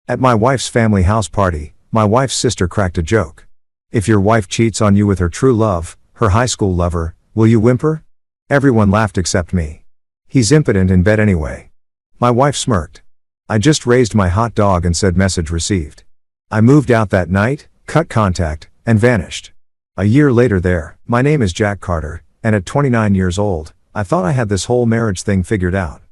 At my wife's family house party, my wife's sister cracked a joke. If your wife cheats on you with her true love, her high school lover, will you whimper? Everyone laughed except me. He's impotent in bed anyway. My wife smirked. I just raised my hot dog and said message received. I moved out that night, cut contact, and vanished. A year later my name is Jack Carter, and at 29 years old, I thought I had this whole marriage thing figured out.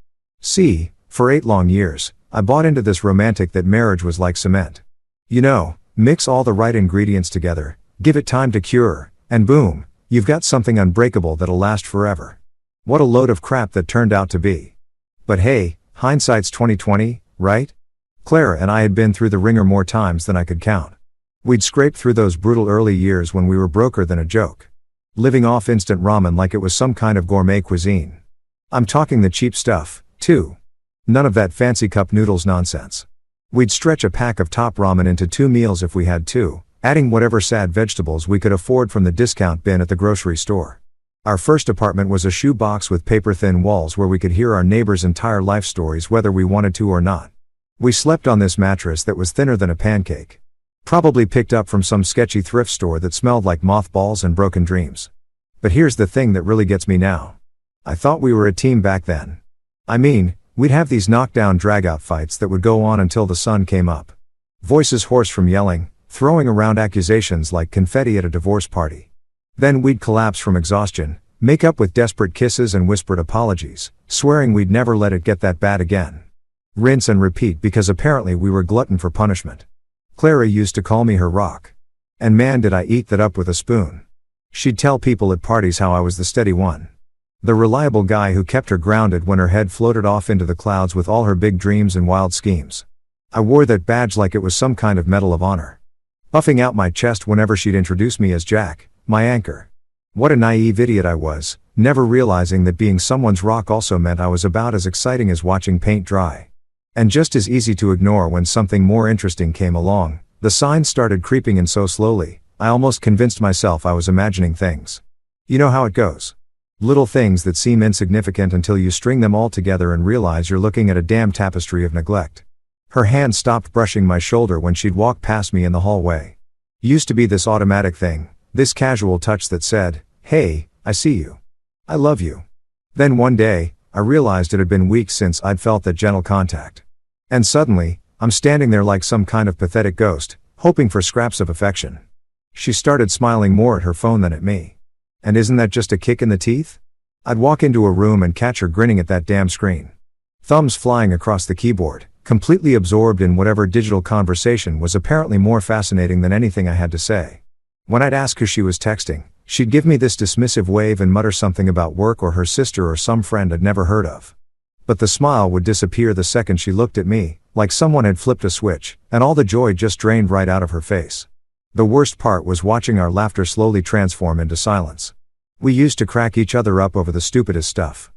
See, for 8 long years, I bought into this romantic that marriage was like cement. You know, mix all the right ingredients together, give it time to cure, and boom, you've got something unbreakable that'll last forever. What a load of crap that turned out to be. But hey, hindsight's 20/20, right? Clara and I had been through the ringer more times than I could count. We'd scraped through those brutal early years when we were broker than a joke. Living off instant ramen like it was some kind of gourmet cuisine. I'm talking the cheap stuff, too. None of that fancy cup noodles nonsense. We'd stretch a pack of top ramen into 2 meals if we had to, adding whatever sad vegetables we could afford from the discount bin at the grocery store. Our first apartment was a shoe box with paper-thin walls where we could hear our neighbors' entire life stories whether we wanted to or not. We slept on this mattress that was thinner than a pancake. Probably picked up from some sketchy thrift store that smelled like mothballs and broken dreams. But here's the thing that really gets me now. I thought we were a team back then. I mean, we'd have these knockdown drag-out fights that would go on until the sun came up. Voices hoarse from yelling, throwing around accusations like confetti at a divorce party. Then we'd collapse from exhaustion, make up with desperate kisses and whispered apologies, swearing we'd never let it get that bad again. Rinse and repeat because apparently we were glutton for punishment. Clara used to call me her rock. And man did I eat that up with a spoon. She'd tell people at parties how I was the steady one. The reliable guy who kept her grounded when her head floated off into the clouds with all her big dreams and wild schemes. I wore that badge like it was some kind of medal of honor. Puffing out my chest whenever she'd introduce me as Jack, my anchor. What a naive idiot I was, never realizing that being someone's rock also meant I was about as exciting as watching paint dry. And just as easy to ignore when something more interesting came along. The signs started creeping in so slowly, I almost convinced myself I was imagining things. You know how it goes. Little things that seem insignificant until you string them all together and realize you're looking at a damn tapestry of neglect. Her hand stopped brushing my shoulder when she'd walk past me in the hallway. Used to be this automatic thing, this casual touch that said, "Hey, I see you. I love you." Then one day, I realized it had been weeks since I'd felt that gentle contact. And suddenly, I'm standing there like some kind of pathetic ghost, hoping for scraps of affection. She started smiling more at her phone than at me. And isn't that just a kick in the teeth? I'd walk into a room and catch her grinning at that damn screen. Thumbs flying across the keyboard, completely absorbed in whatever digital conversation was apparently more fascinating than anything I had to say. When I'd ask who she was texting, she'd give me this dismissive wave and mutter something about work or her sister or some friend I'd never heard of. But the smile would disappear the second she looked at me, like someone had flipped a switch, and all the joy just drained right out of her face. The worst part was watching our laughter slowly transform into silence. We used to crack each other up over the stupidest stuff.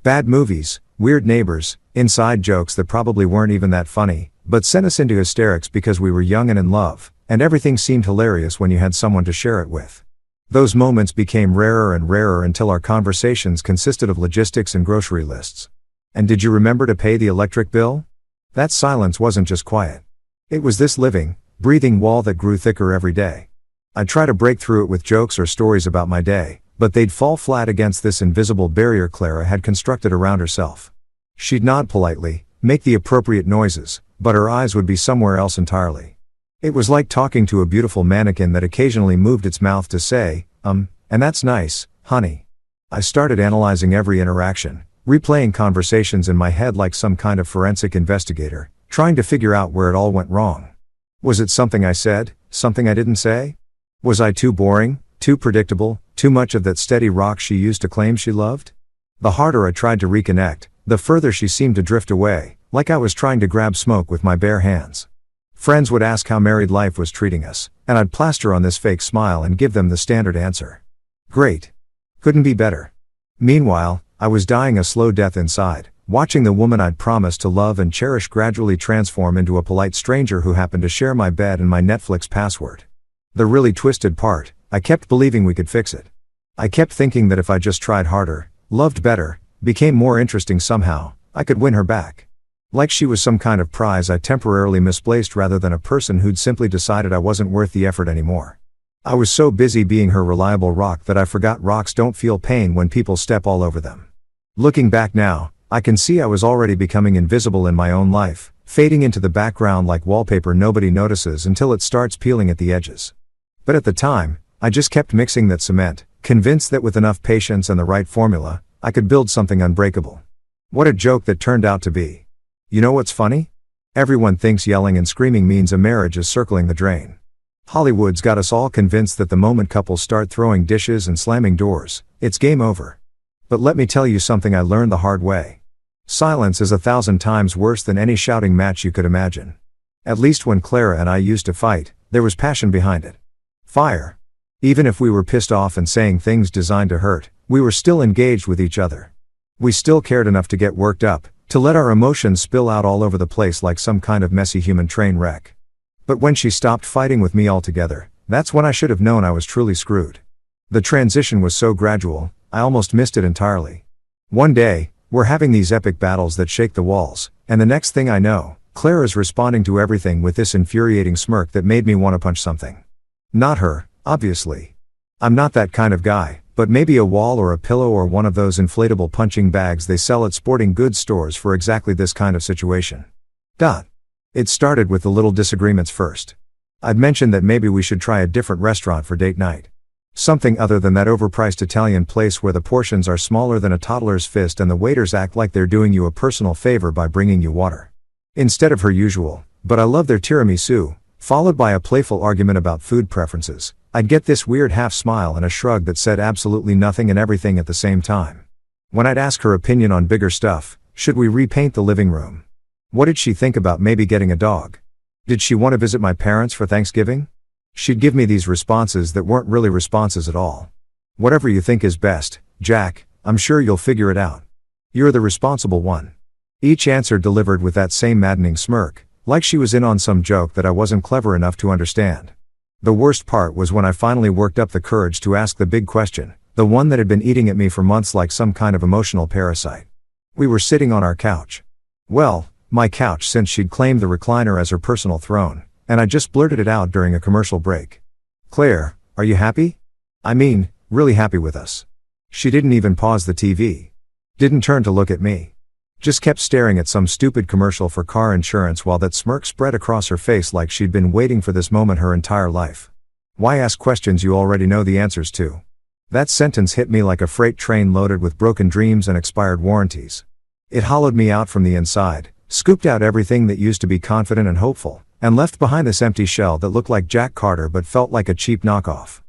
Bad movies, weird neighbors, inside jokes that probably weren't even that funny, but sent us into hysterics because we were young and in love, and everything seemed hilarious when you had someone to share it with. Those moments became rarer and rarer until our conversations consisted of logistics and grocery lists. And did you remember to pay the electric bill? That silence wasn't just quiet. It was this living, breathing wall that grew thicker every day. I'd try to break through it with jokes or stories about my day, but they'd fall flat against this invisible barrier Clara had constructed around herself. She'd nod politely, make the appropriate noises, but her eyes would be somewhere else entirely. It was like talking to a beautiful mannequin that occasionally moved its mouth to say, and that's nice, honey. I started analyzing every interaction, replaying conversations in my head like some kind of forensic investigator, trying to figure out where it all went wrong. Was it something I said, something I didn't say? Was I too boring, too predictable, too much of that steady rock she used to claim she loved? The harder I tried to reconnect, the further she seemed to drift away, like I was trying to grab smoke with my bare hands. Friends would ask how married life was treating us, and I'd plaster on this fake smile and give them the standard answer. Great. Couldn't be better. Meanwhile, I was dying a slow death inside, watching the woman I'd promised to love and cherish gradually transform into a polite stranger who happened to share my bed and my Netflix password. The really twisted part, I kept believing we could fix it. I kept thinking that if I just tried harder, loved better, became more interesting somehow, I could win her back. Like she was some kind of prize I temporarily misplaced rather than a person who'd simply decided I wasn't worth the effort anymore. I was so busy being her reliable rock that I forgot rocks don't feel pain when people step all over them. Looking back now, I can see I was already becoming invisible in my own life, fading into the background like wallpaper nobody notices until it starts peeling at the edges. But at the time, I just kept mixing that cement, convinced that with enough patience and the right formula, I could build something unbreakable. What a joke that turned out to be. You know what's funny? Everyone thinks yelling and screaming means a marriage is circling the drain. Hollywood's got us all convinced that the moment couples start throwing dishes and slamming doors, it's game over. But let me tell you something I learned the hard way. Silence is 1,000 times worse than any shouting match you could imagine. At least when Clara and I used to fight, there was passion behind it. Fire. Even if we were pissed off and saying things designed to hurt, we were still engaged with each other. We still cared enough to get worked up, to let our emotions spill out all over the place like some kind of messy human train wreck. But when she stopped fighting with me altogether, that's when I should have known I was truly screwed. The transition was so gradual, I almost missed it entirely. One day, we're having these epic battles that shake the walls, and the next thing I know, Clara's responding to everything with this infuriating smirk that made me want to punch something. Not her, obviously. I'm not that kind of guy, but maybe a wall or a pillow or one of those inflatable punching bags they sell at sporting goods stores for exactly this kind of situation. It started with the little disagreements first. I'd mentioned that maybe we should try a different restaurant for date night. Something other than that overpriced Italian place where the portions are smaller than a toddler's fist and the waiters act like they're doing you a personal favor by bringing you water. Instead of her usual, "But I love their tiramisu," followed by a playful argument about food preferences, I'd get this weird half smile and a shrug that said absolutely nothing and everything at the same time. When I'd ask her opinion on bigger stuff, should we repaint the living room? What did she think about maybe getting a dog? Did she want to visit my parents for Thanksgiving? She'd give me these responses that weren't really responses at all. Whatever you think is best, Jack, I'm sure you'll figure it out. You're the responsible one. Each answer delivered with that same maddening smirk, like she was in on some joke that I wasn't clever enough to understand. The worst part was when I finally worked up the courage to ask the big question, the one that had been eating at me for months like some kind of emotional parasite. We were sitting on our couch. Well, my couch, since she'd claimed the recliner as her personal throne, and I just blurted it out during a commercial break. "Claire, are you happy? I mean, really happy with us?" She didn't even pause the TV. Didn't turn to look at me. Just kept staring at some stupid commercial for car insurance while that smirk spread across her face like she'd been waiting for this moment her entire life. Why ask questions you already know the answers to? That sentence hit me like a freight train loaded with broken dreams and expired warranties. It hollowed me out from the inside, scooped out everything that used to be confident and hopeful, and left behind this empty shell that looked like Jack Carter but felt like a cheap knockoff.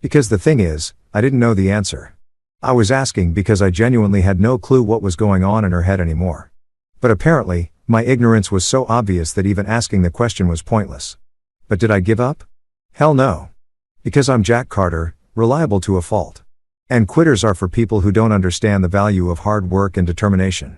Because the thing is, I didn't know the answer. I was asking because I genuinely had no clue what was going on in her head anymore. But apparently, my ignorance was so obvious that even asking the question was pointless. But did I give up? Hell no. Because I'm Jack Carter, reliable to a fault. And quitters are for people who don't understand the value of hard work and determination.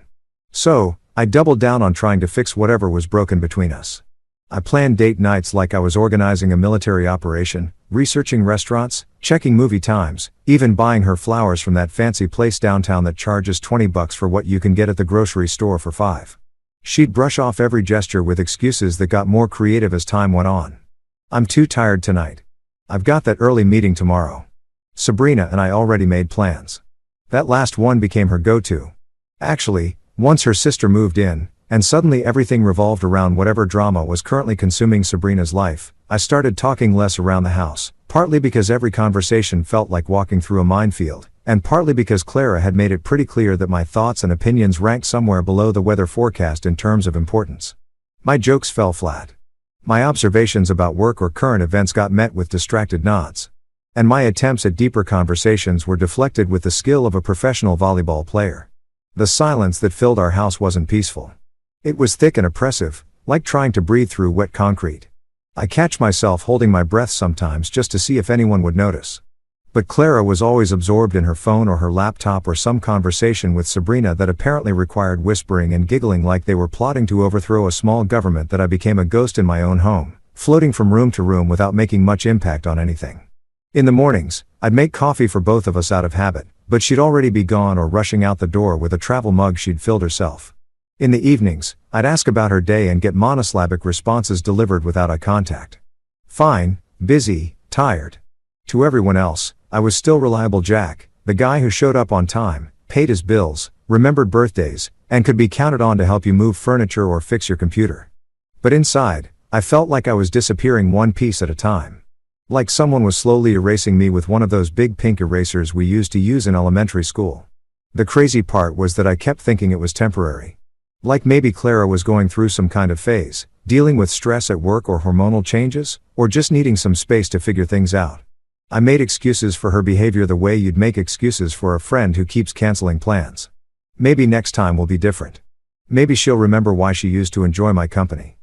So, I doubled down on trying to fix whatever was broken between us. I planned date nights like I was organizing a military operation, researching restaurants, checking movie times, even buying her flowers from that fancy place downtown that charges $20 for what you can get at the grocery store for $5. She'd brush off every gesture with excuses that got more creative as time went on. "I'm too tired tonight. I've got that early meeting tomorrow." Sabrina and I already made plans. That last one became her go-to. Actually, once her sister moved in, and suddenly everything revolved around whatever drama was currently consuming Sabrina's life, I started talking less around the house, partly because every conversation felt like walking through a minefield, and partly because Clara had made it pretty clear that my thoughts and opinions ranked somewhere below the weather forecast in terms of importance. My jokes fell flat. My observations about work or current events got met with distracted nods. And my attempts at deeper conversations were deflected with the skill of a professional volleyball player. The silence that filled our house wasn't peaceful. It was thick and oppressive, like trying to breathe through wet concrete. I catch myself holding my breath sometimes just to see if anyone would notice. But Clara was always absorbed in her phone or her laptop or some conversation with Sabrina that apparently required whispering and giggling like they were plotting to overthrow a small government that I became a ghost in my own home, floating from room to room without making much impact on anything. In the mornings, I'd make coffee for both of us out of habit, but she'd already be gone or rushing out the door with a travel mug she'd filled herself. In the evenings, I'd ask about her day and get monosyllabic responses delivered without eye contact. Fine, busy, tired. To everyone else, I was still reliable Jack, the guy who showed up on time, paid his bills, remembered birthdays, and could be counted on to help you move furniture or fix your computer. But inside, I felt like I was disappearing one piece at a time. Like someone was slowly erasing me with one of those big pink erasers we used to use in elementary school. The crazy part was that I kept thinking it was temporary. Like maybe Clara was going through some kind of phase, dealing with stress at work or hormonal changes, or just needing some space to figure things out. I made excuses for her behavior the way you'd make excuses for a friend who keeps canceling plans. Maybe next time will be different. Maybe she'll remember why she used to enjoy my company.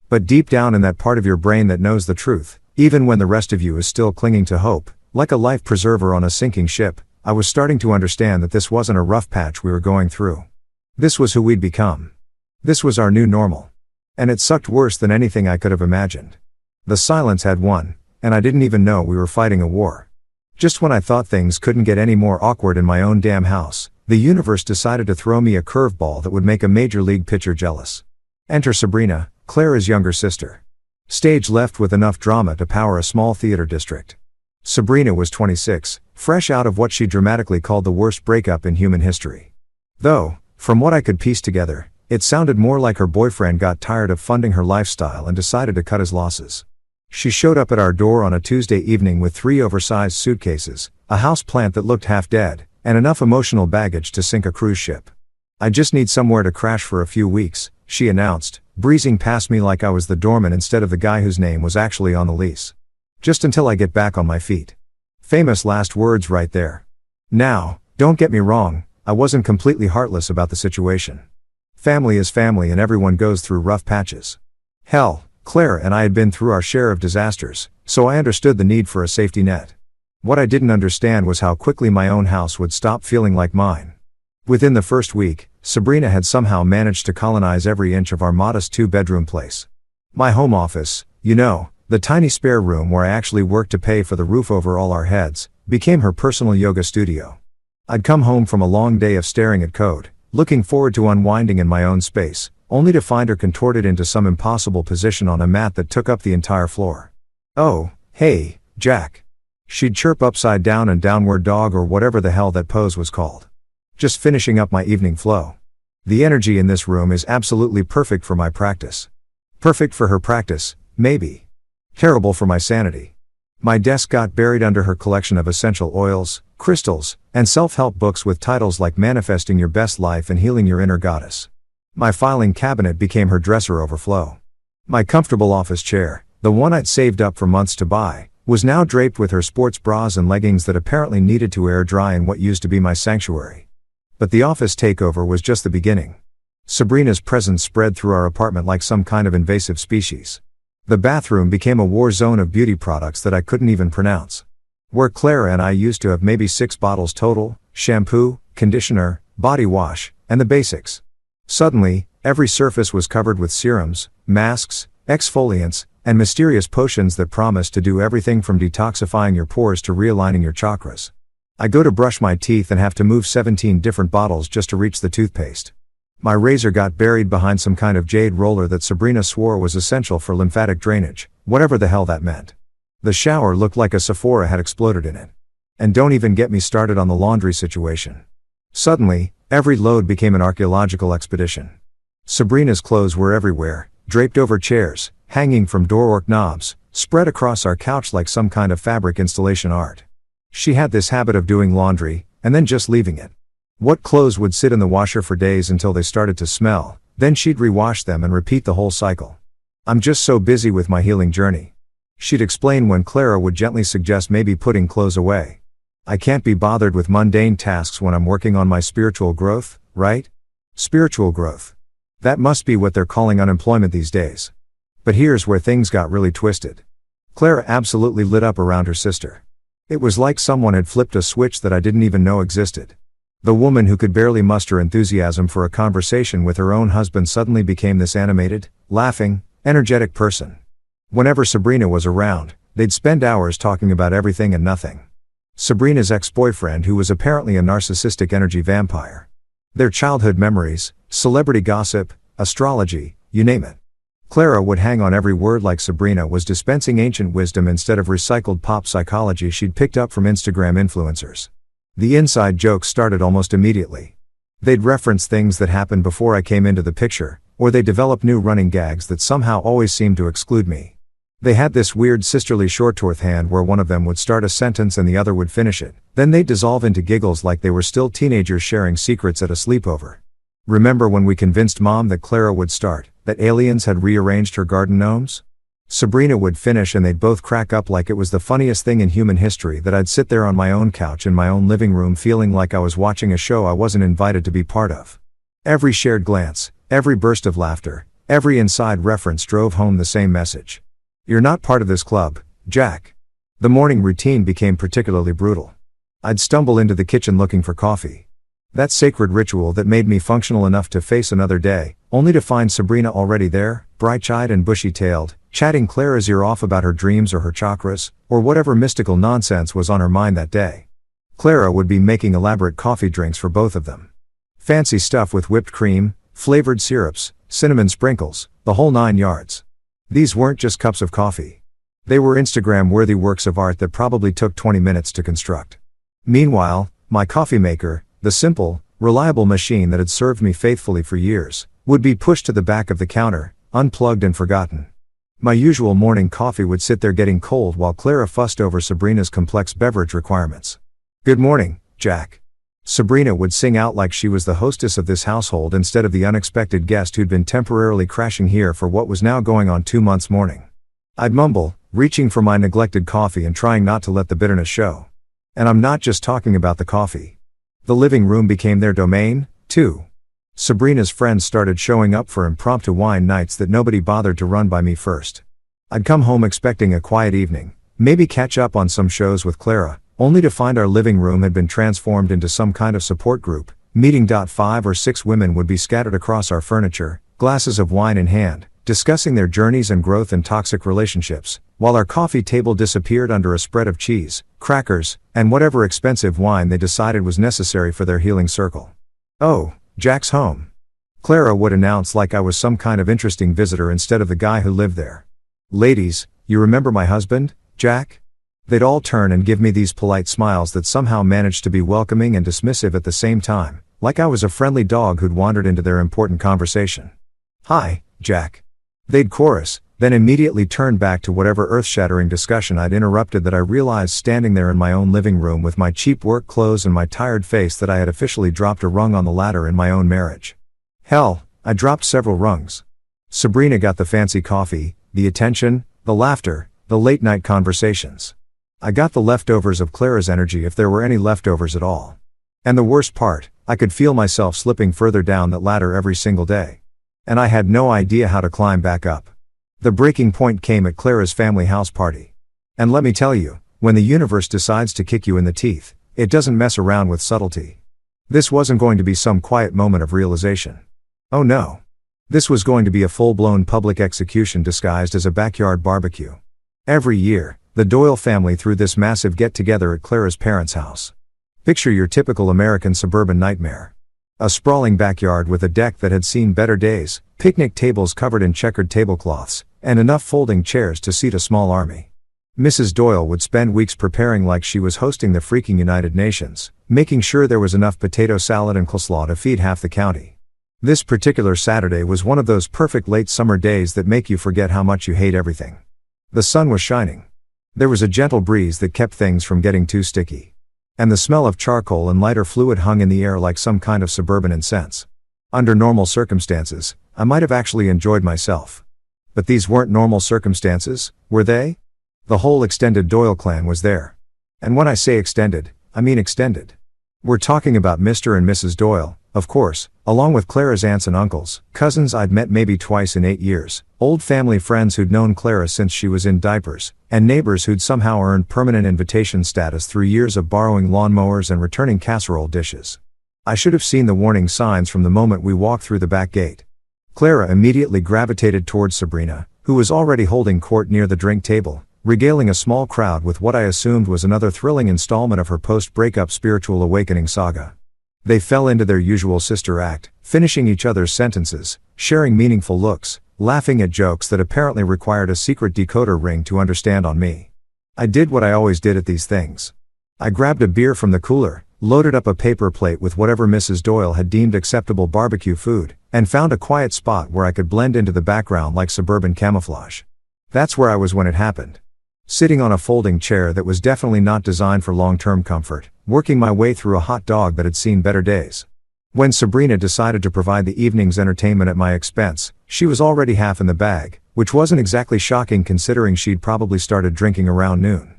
But deep down in that part of your brain that knows the truth, even when the rest of you is still clinging to hope, like a life preserver on a sinking ship, I was starting to understand that this wasn't a rough patch we were going through. This was who we'd become. This was our new normal. And it sucked worse than anything I could have imagined. The silence had won, and I didn't even know we were fighting a war. Just when I thought things couldn't get any more awkward in my own damn house, the universe decided to throw me a curveball that would make a major league pitcher jealous. Enter Sabrina, Clara's younger sister. Stage left with enough drama to power a small theater district. Sabrina was 26, fresh out of what she dramatically called the worst breakup in human history. Though, from what I could piece together, it sounded more like her boyfriend got tired of funding her lifestyle and decided to cut his losses. She showed up at our door on a Tuesday evening with 3 oversized suitcases, a houseplant that looked half dead, and enough emotional baggage to sink a cruise ship. "I just need somewhere to crash for a few weeks," she announced, breezing past me like I was the doorman instead of the guy whose name was actually on the lease. "Just until I get back on my feet." Famous last words right there. Now, don't get me wrong, I wasn't completely heartless about the situation. Family is family and everyone goes through rough patches. Hell, Clara and I had been through our share of disasters, so I understood the need for a safety net. What I didn't understand was how quickly my own house would stop feeling like mine. Within the first week, Sabrina had somehow managed to colonize every inch of our modest 2-bedroom place. My home office, the tiny spare room where I actually worked to pay for the roof over all our heads, became her personal yoga studio. I'd come home from a long day of staring at code, looking forward to unwinding in my own space, only to find her contorted into some impossible position on a mat that took up the entire floor. "Oh, hey, Jack." She'd chirp upside down and downward dog or whatever the hell that pose was called. Just finishing up my evening flow. The energy in this room is absolutely perfect for my practice. Perfect for her practice, maybe. Terrible for my sanity. My desk got buried under her collection of essential oils, crystals, and self-help books with titles like Manifesting Your Best Life and Healing Your Inner Goddess. My filing cabinet became her dresser overflow. My comfortable office chair, the one I'd saved up for months to buy, was now draped with her sports bras and leggings that apparently needed to air dry in what used to be my sanctuary. But the office takeover was just the beginning. Sabrina's presence spread through our apartment like some kind of invasive species. The bathroom became a war zone of beauty products that I couldn't even pronounce. Where Clara and I used to have maybe 6 bottles total, shampoo, conditioner, body wash, and the basics. Suddenly, every surface was covered with serums, masks, exfoliants, and mysterious potions that promised to do everything from detoxifying your pores to realigning your chakras. I go to brush my teeth and have to move 17 different bottles just to reach the toothpaste. My razor got buried behind some kind of jade roller that Sabrina swore was essential for lymphatic drainage, whatever the hell that meant. The shower looked like a Sephora had exploded in it. And don't even get me started on the laundry situation. Suddenly, every load became an archaeological expedition. Sabrina's clothes were everywhere, draped over chairs, hanging from doorwork knobs, spread across our couch like some kind of fabric installation art. She had this habit of doing laundry, and then just leaving it. What clothes would sit in the washer for days until they started to smell, then she'd rewash them and repeat the whole cycle. "I'm just so busy with my healing journey," she'd explain when Clara would gently suggest maybe putting clothes away. "I can't be bothered with mundane tasks when I'm working on my spiritual growth, right?" Spiritual growth. That must be what they're calling unemployment these days. But here's where things got really twisted. Clara absolutely lit up around her sister. It was like someone had flipped a switch that I didn't even know existed. The woman who could barely muster enthusiasm for a conversation with her own husband suddenly became this animated, laughing, energetic person. Whenever Sabrina was around, they'd spend hours talking about everything and nothing. Sabrina's ex-boyfriend, who was apparently a narcissistic energy vampire. Their childhood memories, Celebrity gossip, astrology, you name it. Clara would hang on every word like Sabrina was dispensing ancient wisdom instead of recycled pop psychology she'd picked up from Instagram influencers. The inside jokes started almost immediately. They'd reference things that happened before I came into the picture, or they developed new running gags that somehow always seemed to exclude me. They had this weird sisterly shorthand where one of them would start a sentence and the other would finish it, then they'd dissolve into giggles like they were still teenagers sharing secrets at a sleepover. Remember when we convinced Mom that Clara would start, that aliens had rearranged her garden gnomes? Sabrina would finish and they'd both crack up like it was the funniest thing in human history that I'd sit there on my own couch in my own living room feeling like I was watching a show I wasn't invited to be part of. Every shared glance, every burst of laughter, every inside reference drove home the same message. You're not part of this club, Jack. The morning routine became particularly brutal. I'd stumble into the kitchen looking for coffee. That sacred ritual that made me functional enough to face another day, only to find Sabrina already there, bright-eyed and bushy-tailed, chatting Clara's ear off about her dreams or her chakras, or whatever mystical nonsense was on her mind that day. Clara would be making elaborate coffee drinks for both of them. Fancy stuff with whipped cream, flavored syrups, cinnamon sprinkles, the whole 9 yards. These weren't just cups of coffee. They were Instagram-worthy works of art that probably took 20 minutes to construct. Meanwhile, my coffee maker, the simple, reliable machine that had served me faithfully for years, would be pushed to the back of the counter, unplugged and forgotten. My usual morning coffee would sit there getting cold while Clara fussed over Sabrina's complex beverage requirements. "Good morning, Jack." Sabrina would sing out like she was the hostess of this household instead of the unexpected guest who'd been temporarily crashing here for what was now going on 2 months' mourning. I'd mumble, reaching for my neglected coffee and trying not to let the bitterness show. And I'm not just talking about the coffee. The living room became their domain, too. Sabrina's friends started showing up for impromptu wine nights that nobody bothered to run by me first. I'd come home expecting a quiet evening, maybe catch up on some shows with Clara, only to find our living room had been transformed into some kind of support group. Meeting. 5 or 6 women would be scattered across our furniture, glasses of wine in hand, discussing their journeys and growth in toxic relationships, while our coffee table disappeared under a spread of cheese, crackers, and whatever expensive wine they decided was necessary for their healing circle. "Oh, Jack's home," Clara would announce like I was some kind of interesting visitor instead of the guy who lived there. "Ladies, you remember my husband, Jack?" They'd all turn and give me these polite smiles that somehow managed to be welcoming and dismissive at the same time, like I was a friendly dog who'd wandered into their important conversation. "Hi, Jack." They'd chorus, then immediately turn back to whatever earth-shattering discussion I'd interrupted that I realized standing there in my own living room with my cheap work clothes and my tired face that I had officially dropped a rung on the ladder in my own marriage. Hell, I dropped several rungs. Sabrina got the fancy coffee, the attention, the laughter, the late-night conversations. I got the leftovers of Clara's energy if there were any leftovers at all. And the worst part, I could feel myself slipping further down that ladder every single day. And I had no idea how to climb back up. The breaking point came at Clara's family house party. And let me tell you, when the universe decides to kick you in the teeth, it doesn't mess around with subtlety. This wasn't going to be some quiet moment of realization. Oh no. This was going to be a full-blown public execution disguised as a backyard barbecue. Every year, the Doyle family threw this massive get-together at Clara's parents' house. Picture your typical American suburban nightmare. A sprawling backyard with a deck that had seen better days, picnic tables covered in checkered tablecloths, and enough folding chairs to seat a small army. Mrs. Doyle would spend weeks preparing like she was hosting the freaking United Nations, making sure there was enough potato salad and coleslaw to feed half the county. This particular Saturday was one of those perfect late summer days that make you forget how much you hate everything. The sun was shining. There was a gentle breeze that kept things from getting too sticky. And the smell of charcoal and lighter fluid hung in the air like some kind of suburban incense. Under normal circumstances, I might have actually enjoyed myself. But these weren't normal circumstances, were they? The whole extended Doyle clan was there. And when I say extended, I mean extended. We're talking about Mr. and Mrs. Doyle, of course, along with Clara's aunts and uncles, cousins I'd met maybe twice in 8 years, old family friends who'd known Clara since she was in diapers, and neighbors who'd somehow earned permanent invitation status through years of borrowing lawnmowers and returning casserole dishes. I should have seen the warning signs from the moment we walked through the back gate. Clara immediately gravitated towards Sabrina, who was already holding court near the drink table, regaling a small crowd with what I assumed was another thrilling installment of her post-breakup spiritual awakening saga. They fell into their usual sister act, finishing each other's sentences, sharing meaningful looks, laughing at jokes that apparently required a secret decoder ring to understand on me. I did what I always did at these things. I grabbed a beer from the cooler, loaded up a paper plate with whatever Mrs. Doyle had deemed acceptable barbecue food, and found a quiet spot where I could blend into the background like suburban camouflage. That's where I was when it happened. Sitting on a folding chair that was definitely not designed for long-term comfort, working my way through a hot dog that had seen better days. When Sabrina decided to provide the evening's entertainment at my expense, she was already half in the bag, which wasn't exactly shocking considering she'd probably started drinking around noon.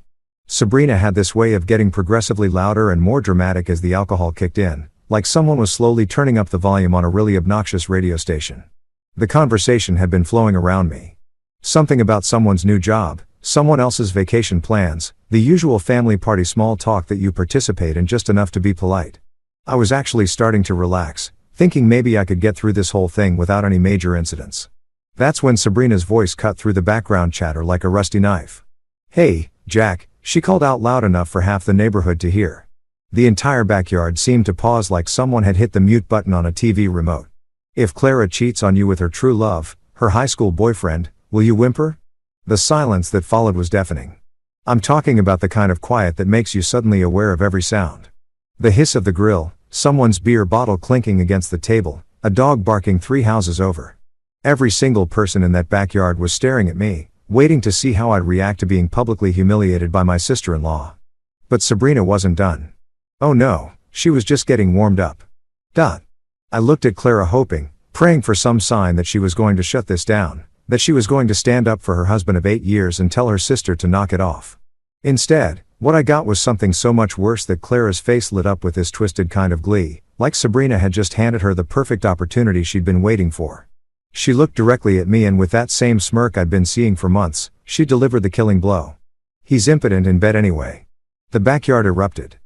Sabrina had this way of getting progressively louder and more dramatic as the alcohol kicked in, like someone was slowly turning up the volume on a really obnoxious radio station. The conversation had been flowing around me. Something about someone's new job, someone else's vacation plans, the usual family party small talk that you participate in just enough to be polite. I was actually starting to relax, thinking maybe I could get through this whole thing without any major incidents. That's when Sabrina's voice cut through the background chatter like a rusty knife. "Hey, Jack," she called out loud enough for half the neighborhood to hear. The entire backyard seemed to pause like someone had hit the mute button on a TV remote. "If Clara cheats on you with her true love, her high school boyfriend, will you whimper?" The silence that followed was deafening. I'm talking about the kind of quiet that makes you suddenly aware of every sound. The hiss of the grill, someone's beer bottle clinking against the table, a dog barking 3 houses over. Every single person in that backyard was staring at me, waiting to see how I'd react to being publicly humiliated by my sister-in-law. But Sabrina wasn't done. Oh no, she was just getting warmed up. I looked at Clara hoping, praying for some sign that she was going to shut this down, that she was going to stand up for her husband of 8 years and tell her sister to knock it off. Instead, what I got was something so much worse that Clara's face lit up with this twisted kind of glee, like Sabrina had just handed her the perfect opportunity she'd been waiting for. She looked directly at me and with that same smirk I'd been seeing for months, she delivered the killing blow. "He's impotent in bed anyway." The backyard erupted.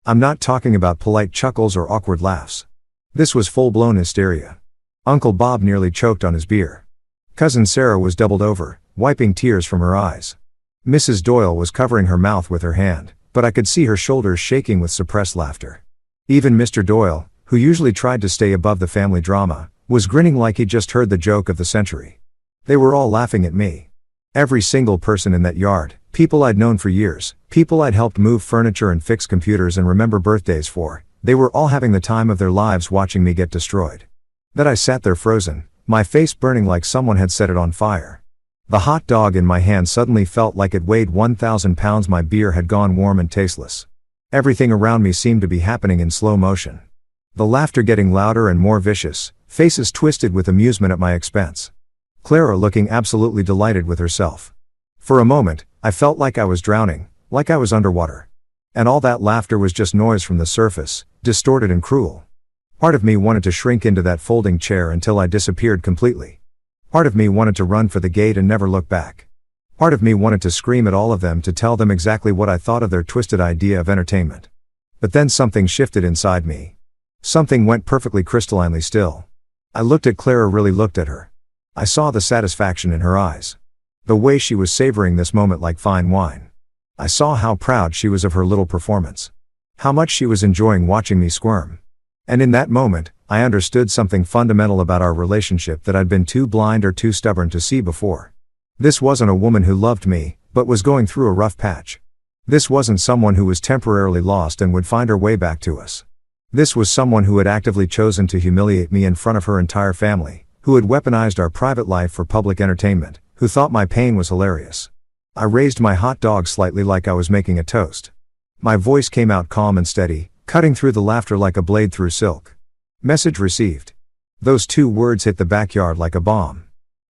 I'm not talking about polite chuckles or awkward laughs. This was full-blown hysteria. Uncle Bob nearly choked on his beer. Cousin Sarah was doubled over, wiping tears from her eyes. Mrs. Doyle was covering her mouth with her hand, but I could see her shoulders shaking with suppressed laughter. Even Mr. Doyle, who usually tried to stay above the family drama, was grinning like he'd just heard the joke of the century. They were all laughing at me. Every single person in that yard, people I'd known for years, people I'd helped move furniture and fix computers and remember birthdays for, they were all having the time of their lives watching me get destroyed. That I sat there frozen, my face burning like someone had set it on fire. The hot dog in my hand suddenly felt like it weighed 1,000 pounds. My beer had gone warm and tasteless. Everything around me seemed to be happening in slow motion. The laughter getting louder and more vicious, faces twisted with amusement at my expense. Clara looking absolutely delighted with herself. For a moment, I felt like I was drowning, like I was underwater. And all that laughter was just noise from the surface, distorted and cruel. Part of me wanted to shrink into that folding chair until I disappeared completely. Part of me wanted to run for the gate and never look back. Part of me wanted to scream at all of them to tell them exactly what I thought of their twisted idea of entertainment. But then something shifted inside me. Something went perfectly crystallinely still. I looked at Clara, really looked at her. I saw the satisfaction in her eyes. The way she was savoring this moment like fine wine. I saw how proud she was of her little performance. How much she was enjoying watching me squirm. And in that moment, I understood something fundamental about our relationship that I'd been too blind or too stubborn to see before. This wasn't a woman who loved me, but was going through a rough patch. This wasn't someone who was temporarily lost and would find her way back to us. This was someone who had actively chosen to humiliate me in front of her entire family, who had weaponized our private life for public entertainment, who thought my pain was hilarious. I raised my hot dog slightly like I was making a toast. My voice came out calm and steady, cutting through the laughter like a blade through silk. Message received. Those 2 words hit the backyard like a bomb.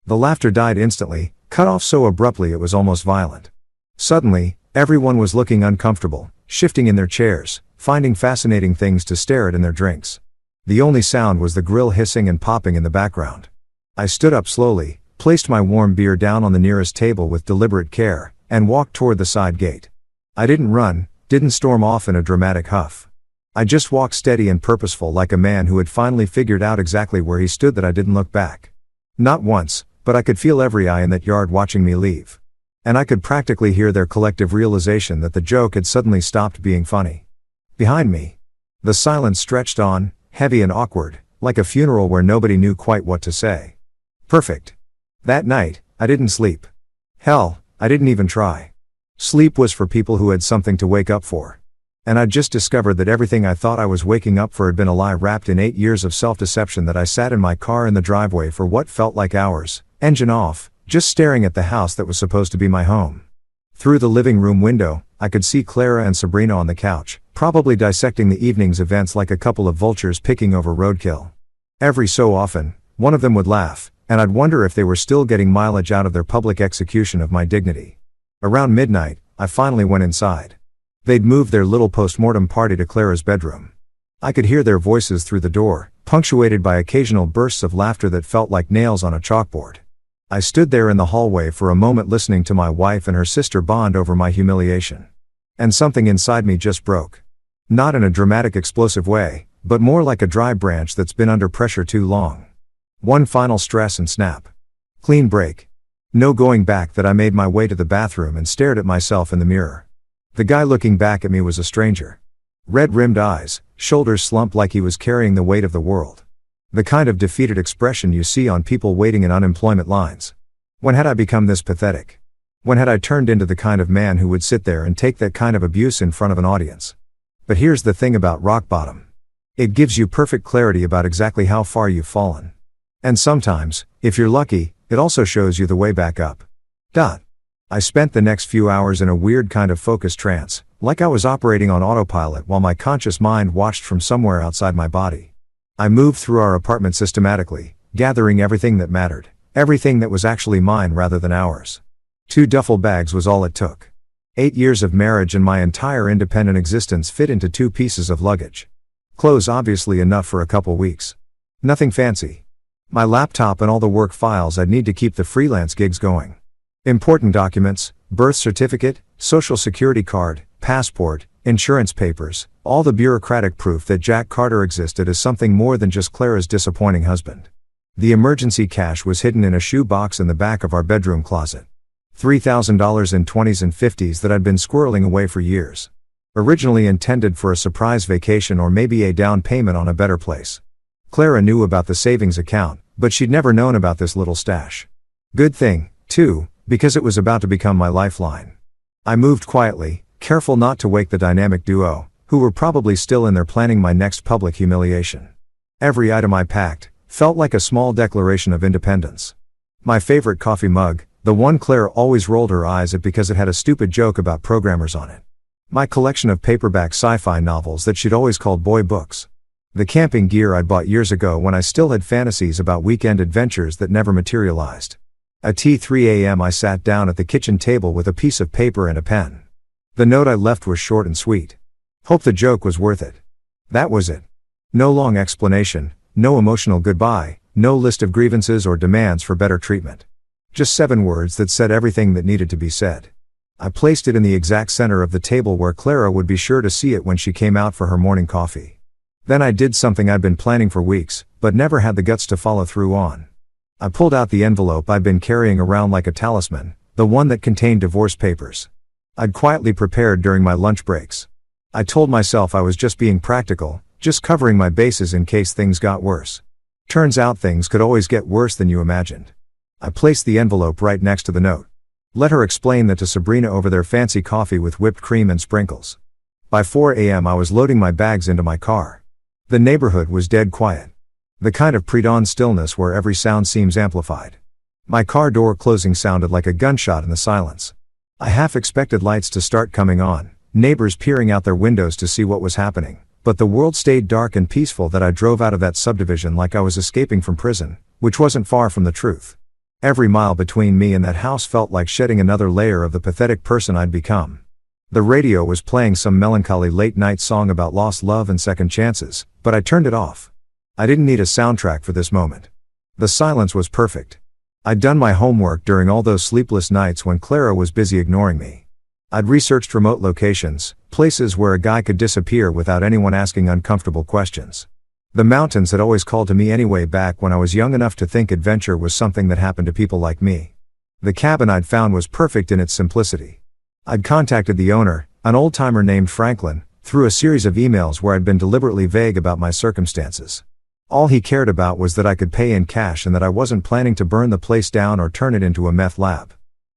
The laughter died instantly, cut off so abruptly it was almost violent. Suddenly, everyone was looking uncomfortable, shifting in their chairs, finding fascinating things to stare at in their drinks. The only sound was the grill hissing and popping in the background. I stood up slowly, placed my warm beer down on the nearest table with deliberate care, and walked toward the side gate. I didn't run, didn't storm off in a dramatic huff. I just walked steady and purposeful like a man who had finally figured out exactly where he stood. That I didn't look back. Not once, but I could feel every eye in that yard watching me leave. And I could practically hear their collective realization that the joke had suddenly stopped being funny. Behind me. The silence stretched on, heavy and awkward, like a funeral where nobody knew quite what to say. Perfect. That night, I didn't sleep. Hell, I didn't even try. Sleep was for people who had something to wake up for. And I'd just discovered that everything I thought I was waking up for had been a lie wrapped in 8 years of self-deception. That I sat in my car in the driveway for what felt like hours, engine off, just staring at the house that was supposed to be my home. Through the living room window, I could see Clara and Sabrina on the couch, probably dissecting the evening's events like a couple of vultures picking over roadkill. Every so often, one of them would laugh, and I'd wonder if they were still getting mileage out of their public execution of my dignity. Around midnight, I finally went inside. They'd moved their little post-mortem party to Clara's bedroom. I could hear their voices through the door, punctuated by occasional bursts of laughter that felt like nails on a chalkboard. I stood there in the hallway for a moment listening to my wife and her sister bond over my humiliation. And something inside me just broke. Not in a dramatic explosive way, but more like a dry branch that's been under pressure too long. One final stress and snap. Clean break. No going back. That I made my way to the bathroom and stared at myself in the mirror. The guy looking back at me was a stranger. Red-rimmed eyes, shoulders slumped like he was carrying the weight of the world. The kind of defeated expression you see on people waiting in unemployment lines. When had I become this pathetic? When had I turned into the kind of man who would sit there and take that kind of abuse in front of an audience? But here's the thing about rock bottom. It gives you perfect clarity about exactly how far you've fallen. And sometimes, if you're lucky, it also shows you the way back up. I spent the next few hours in a weird kind of focused trance, like I was operating on autopilot while my conscious mind watched from somewhere outside my body. I moved through our apartment systematically, gathering everything that mattered, everything that was actually mine rather than ours. 2 duffel bags was all it took. 8 years of marriage and my entire independent existence fit into 2 pieces of luggage. Clothes obviously enough for a couple weeks. Nothing fancy. My laptop and all the work files I'd need to keep the freelance gigs going. Important documents, birth certificate, social security card, passport, insurance papers, all the bureaucratic proof that Jack Carter existed as something more than just Clara's disappointing husband. The emergency cash was hidden in a shoe box in the back of our bedroom closet. $3,000 in 20s and 50s that I'd been squirreling away for years. Originally intended for a surprise vacation or maybe a down payment on a better place. Clara knew about the savings account, but she'd never known about this little stash. Good thing, too, because it was about to become my lifeline. I moved quietly, careful not to wake the dynamic duo, who were probably still in there planning my next public humiliation. Every item I packed felt like a small declaration of independence. My favorite coffee mug, the one Clara always rolled her eyes at because it had a stupid joke about programmers on it. My collection of paperback sci-fi novels that she'd always called boy books. The camping gear I'd bought years ago when I still had fantasies about weekend adventures that never materialized. At 3 a.m. I sat down at the kitchen table with a piece of paper and a pen. The note I left was short and sweet. Hope the joke was worth it. That was it. No long explanation, no emotional goodbye, no list of grievances or demands for better treatment. Just 7 words that said everything that needed to be said. I placed it in the exact center of the table where Clara would be sure to see it when she came out for her morning coffee. Then I did something I'd been planning for weeks, but never had the guts to follow through on. I pulled out the envelope I'd been carrying around like a talisman, the one that contained divorce papers. I'd quietly prepared during my lunch breaks. I told myself I was just being practical, just covering my bases in case things got worse. Turns out things could always get worse than you imagined. I placed the envelope right next to the note. Let her explain that to Sabrina over their fancy coffee with whipped cream and sprinkles. By 4 a.m. I was loading my bags into my car. The neighborhood was dead quiet. The kind of pre-dawn stillness where every sound seems amplified. My car door closing sounded like a gunshot in the silence. I half expected lights to start coming on, neighbors peering out their windows to see what was happening, but the world stayed dark and peaceful. That I drove out of that subdivision like I was escaping from prison, which wasn't far from the truth. Every mile between me and that house felt like shedding another layer of the pathetic person I'd become. The radio was playing some melancholy late-night song about lost love and second chances, but I turned it off. I didn't need a soundtrack for this moment. The silence was perfect. I'd done my homework during all those sleepless nights when Clara was busy ignoring me. I'd researched remote locations, places where a guy could disappear without anyone asking uncomfortable questions. The mountains had always called to me anyway back when I was young enough to think adventure was something that happened to people like me. The cabin I'd found was perfect in its simplicity. I'd contacted the owner, an old-timer named Franklin, through a series of emails where I'd been deliberately vague about my circumstances. All he cared about was that I could pay in cash and that I wasn't planning to burn the place down or turn it into a meth lab.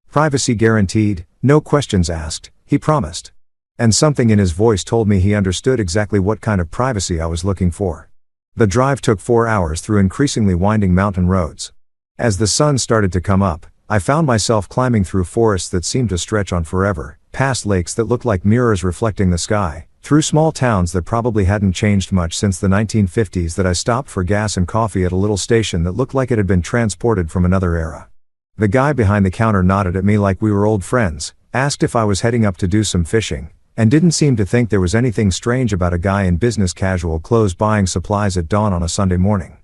Privacy guaranteed, no questions asked, he promised. And something in his voice told me he understood exactly what kind of privacy I was looking for. The drive took 4 hours through increasingly winding mountain roads. As the sun started to come up, I found myself climbing through forests that seemed to stretch on forever, past lakes that looked like mirrors reflecting the sky, through small towns that probably hadn't changed much since the 1950s that I stopped for gas and coffee at a little station that looked like it had been transported from another era. The guy behind the counter nodded at me like we were old friends, asked if I was heading up to do some fishing, and didn't seem to think there was anything strange about a guy in business casual clothes buying supplies at dawn on a Sunday morning.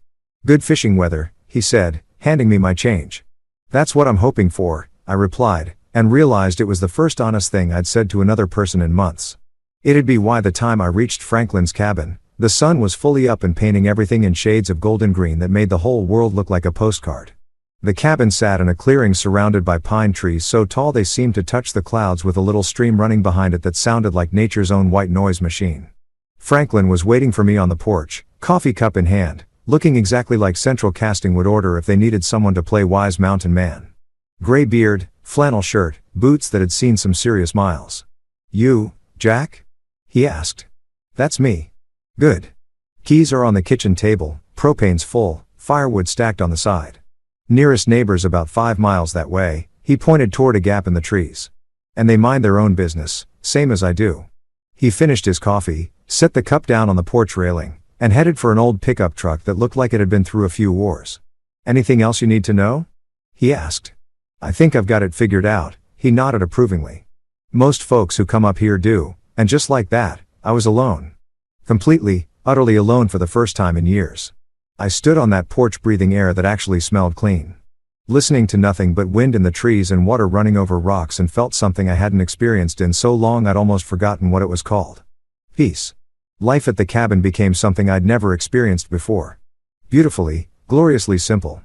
"Good fishing weather," he said, handing me my change. "That's what I'm hoping for," I replied, and realized it was the first honest thing I'd said to another person in months. It'd be why the time I reached Franklin's cabin, the sun was fully up and painting everything in shades of golden green that made the whole world look like a postcard. The cabin sat in a clearing surrounded by pine trees so tall they seemed to touch the clouds, with a little stream running behind it that sounded like nature's own white noise machine. Franklin was waiting for me on the porch, coffee cup in hand, looking exactly like Central Casting would order if they needed someone to play wise mountain man. Gray beard, flannel shirt, boots that had seen some serious miles. "You, Jack?" he asked. "That's me." "Good. Keys are on the kitchen table, propane's full, firewood stacked on the side. Nearest neighbor's about 5 miles that way," he pointed toward a gap in the trees. "And they mind their own business, same as I do." He finished his coffee, set the cup down on the porch railing, and headed for an old pickup truck that looked like it had been through a few wars. "Anything else you need to know?" he asked. "I think I've got it figured out," he nodded approvingly. "Most folks who come up here do, and just like that, I was alone. Completely, utterly alone for the first time in years. I stood on that porch breathing air that actually smelled clean. Listening to nothing but wind in the trees and water running over rocks, and felt something I hadn't experienced in so long I'd almost forgotten what it was called. Peace. Life at the cabin became something I'd never experienced before. Beautifully, gloriously simple.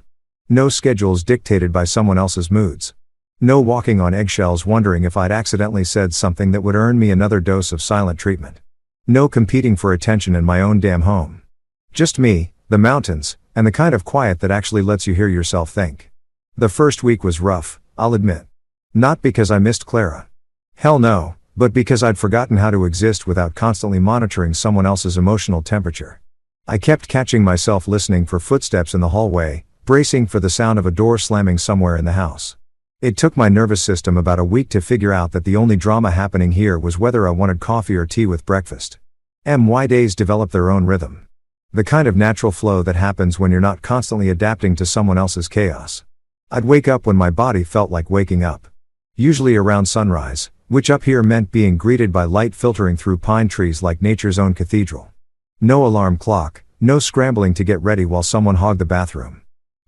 No schedules dictated by someone else's moods. No walking on eggshells wondering if I'd accidentally said something that would earn me another dose of silent treatment. No competing for attention in my own damn home. Just me, the mountains, and the kind of quiet that actually lets you hear yourself think. The first week was rough, I'll admit. Not because I missed Clara. Hell no, but because I'd forgotten how to exist without constantly monitoring someone else's emotional temperature. I kept catching myself listening for footsteps in the hallway, bracing for the sound of a door slamming somewhere in the house. It took my nervous system about a week to figure out that the only drama happening here was whether I wanted coffee or tea with breakfast. My days develop their own rhythm. The kind of natural flow that happens when you're not constantly adapting to someone else's chaos. I'd wake up when my body felt like waking up. Usually around sunrise, which up here meant being greeted by light filtering through pine trees like nature's own cathedral. No alarm clock, no scrambling to get ready while someone hogged the bathroom.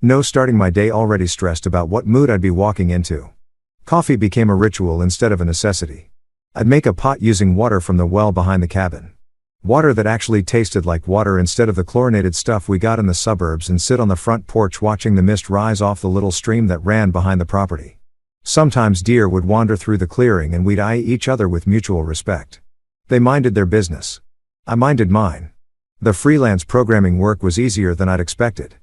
No starting my day already stressed about what mood I'd be walking into. Coffee became a ritual instead of a necessity. I'd make a pot using water from the well behind the cabin. Water that actually tasted like water instead of the chlorinated stuff we got in the suburbs, and sit on the front porch watching the mist rise off the little stream that ran behind the property. Sometimes deer would wander through the clearing and we'd eye each other with mutual respect. They minded their business. I minded mine. The freelance programming work was easier than I'd expected.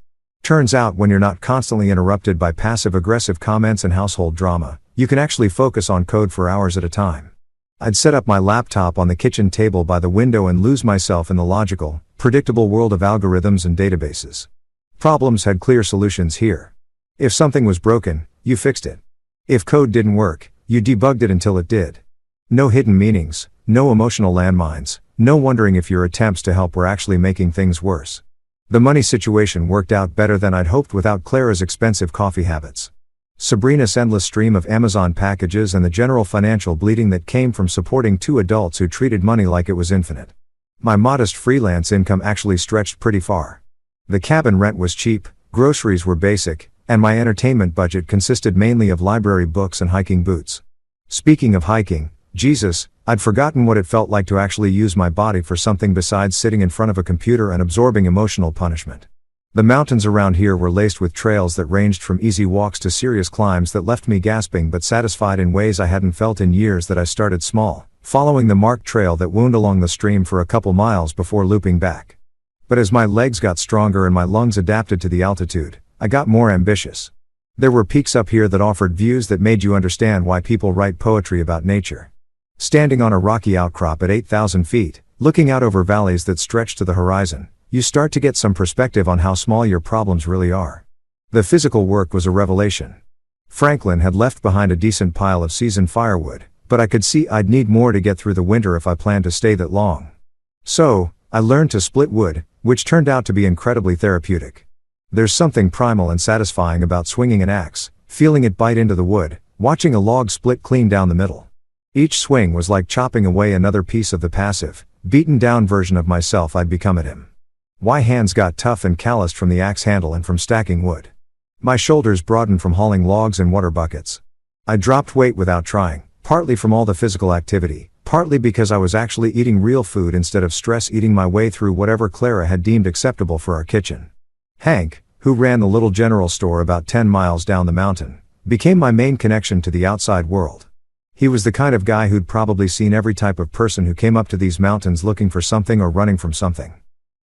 Turns out when you're not constantly interrupted by passive-aggressive comments and household drama, you can actually focus on code for hours at a time. I'd set up my laptop on the kitchen table by the window and lose myself in the logical, predictable world of algorithms and databases. Problems had clear solutions here. If something was broken, you fixed it. If code didn't work, you debugged it until it did. No hidden meanings, no emotional landmines, no wondering if your attempts to help were actually making things worse. The money situation worked out better than I'd hoped without Clara's expensive coffee habits. Sabrina's endless stream of Amazon packages, and the general financial bleeding that came from supporting 2 adults who treated money like it was infinite. My modest freelance income actually stretched pretty far. The cabin rent was cheap, groceries were basic, and my entertainment budget consisted mainly of library books and hiking boots. Speaking of hiking, Jesus, I'd forgotten what it felt like to actually use my body for something besides sitting in front of a computer and absorbing emotional punishment. The mountains around here were laced with trails that ranged from easy walks to serious climbs that left me gasping but satisfied in ways I hadn't felt in years. That I started small, following the marked trail that wound along the stream for a couple miles before looping back. But as my legs got stronger and my lungs adapted to the altitude, I got more ambitious. There were peaks up here that offered views that made you understand why people write poetry about nature. Standing on a rocky outcrop at 8,000 feet, looking out over valleys that stretch to the horizon, you start to get some perspective on how small your problems really are. The physical work was a revelation. Franklin had left behind a decent pile of seasoned firewood, but I could see I'd need more to get through the winter if I planned to stay that long. So, I learned to split wood, which turned out to be incredibly therapeutic. There's something primal and satisfying about swinging an axe, feeling it bite into the wood, watching a log split clean down the middle. Each swing was like chopping away another piece of the passive, beaten down version of myself I'd become at him. My hands got tough and calloused from the axe handle and from stacking wood. My shoulders broadened from hauling logs and water buckets. I dropped weight without trying, partly from all the physical activity, partly because I was actually eating real food instead of stress eating my way through whatever Clara had deemed acceptable for our kitchen. Hank, who ran the little general store about 10 miles down the mountain, became my main connection to the outside world. He was the kind of guy who'd probably seen every type of person who came up to these mountains looking for something or running from something.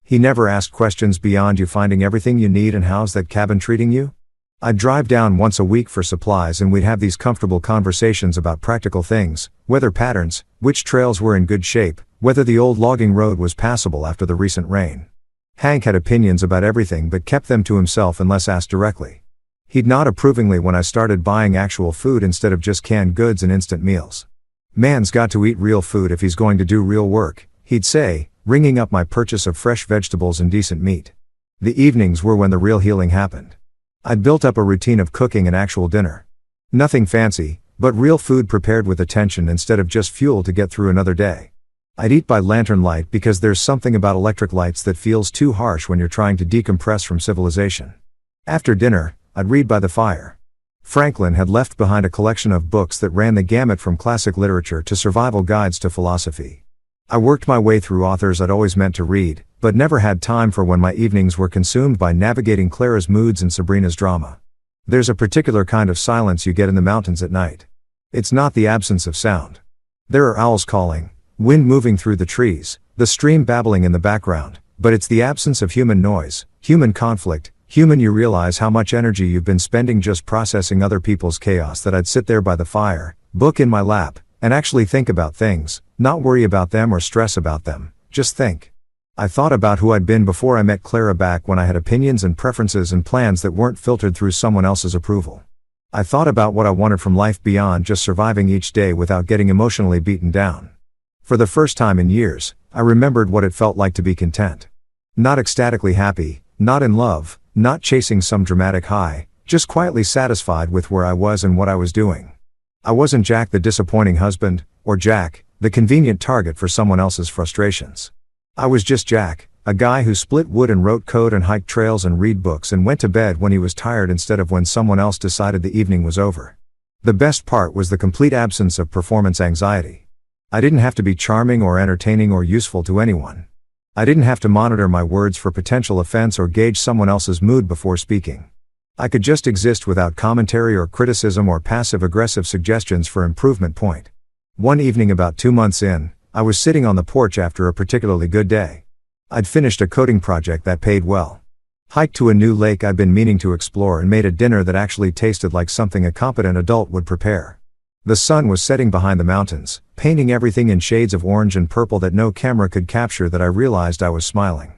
He never asked questions beyond you finding everything you need and how's that cabin treating you? I'd drive down once a week for supplies and we'd have these comfortable conversations about practical things, weather patterns, which trails were in good shape, whether the old logging road was passable after the recent rain. Hank had opinions about everything but kept them to himself unless asked directly. He'd nod approvingly when I started buying actual food instead of just canned goods and instant meals. Man's got to eat real food if he's going to do real work, he'd say, ringing up my purchase of fresh vegetables and decent meat. The evenings were when the real healing happened. I'd built up a routine of cooking an actual dinner. Nothing fancy, but real food prepared with attention instead of just fuel to get through another day. I'd eat by lantern light because there's something about electric lights that feels too harsh when you're trying to decompress from civilization. After dinner, I'd read by the fire. Franklin had left behind a collection of books that ran the gamut from classic literature to survival guides to philosophy. I worked my way through authors I'd always meant to read, but never had time for when my evenings were consumed by navigating Clara's moods and Sabrina's drama. There's a particular kind of silence you get in the mountains at night. It's not the absence of sound. There are owls calling, wind moving through the trees, the stream babbling in the background, but it's the absence of human noise, human conflict, you realize how much energy you've been spending just processing other people's chaos that I'd sit there by the fire, book in my lap, and actually think about things, not worry about them or stress about them, just think. I thought about who I'd been before I met Clara back when I had opinions and preferences and plans that weren't filtered through someone else's approval. I thought about what I wanted from life beyond just surviving each day without getting emotionally beaten down. For the first time in years, I remembered what it felt like to be content. Not ecstatically happy, not in love, not chasing some dramatic high, just quietly satisfied with where I was and what I was doing. I wasn't Jack the disappointing husband, or Jack, the convenient target for someone else's frustrations. I was just Jack, a guy who split wood and wrote code and hiked trails and read books and went to bed when he was tired instead of when someone else decided the evening was over. The best part was the complete absence of performance anxiety. I didn't have to be charming or entertaining or useful to anyone. I didn't have to monitor my words for potential offense or gauge someone else's mood before speaking. I could just exist without commentary or criticism or passive-aggressive suggestions for improvement point. One evening about 2 months in, I was sitting on the porch after a particularly good day. I'd finished a coding project that paid well. Hiked to a new lake I'd been meaning to explore and made a dinner that actually tasted like something a competent adult would prepare. The sun was setting behind the mountains, painting everything in shades of orange and purple that no camera could capture that I realized I was smiling.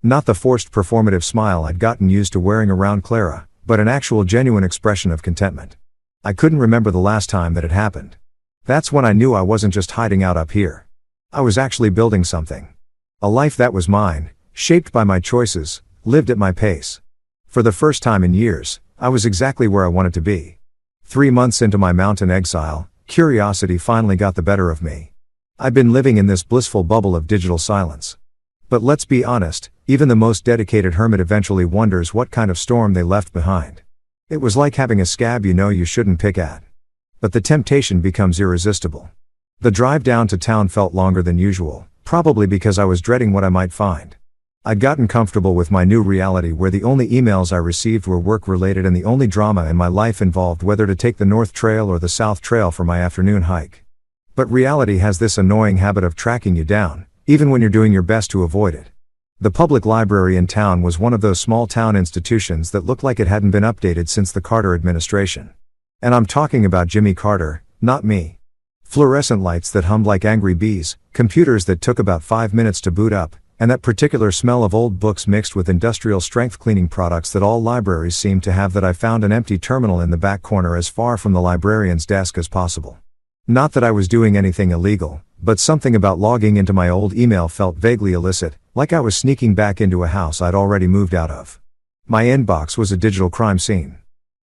Not the forced performative smile I'd gotten used to wearing around Clara, but an actual genuine expression of contentment. I couldn't remember the last time that it happened. That's when I knew I wasn't just hiding out up here. I was actually building something. A life that was mine, shaped by my choices, lived at my pace. For the first time in years, I was exactly where I wanted to be. 3 months into my mountain exile, curiosity finally got the better of me. I'd been living in this blissful bubble of digital silence. But let's be honest, even the most dedicated hermit eventually wonders what kind of storm they left behind. It was like having a scab you know you shouldn't pick at. But the temptation becomes irresistible. The drive down to town felt longer than usual, probably because I was dreading what I might find. I'd gotten comfortable with my new reality where the only emails I received were work-related and the only drama in my life involved whether to take the North Trail or the South Trail for my afternoon hike. But reality has this annoying habit of tracking you down, even when you're doing your best to avoid it. The public library in town was one of those small town institutions that looked like it hadn't been updated since the Carter administration. And I'm talking about Jimmy Carter, not me. Fluorescent lights that hummed like angry bees, computers that took about 5 minutes to boot up, and that particular smell of old books mixed with industrial strength cleaning products that all libraries seem to have. That I found an empty terminal in the back corner as far from the librarian's desk as possible. Not that I was doing anything illegal, but something about logging into my old email felt vaguely illicit, like I was sneaking back into a house I'd already moved out of. My inbox was a digital crime scene.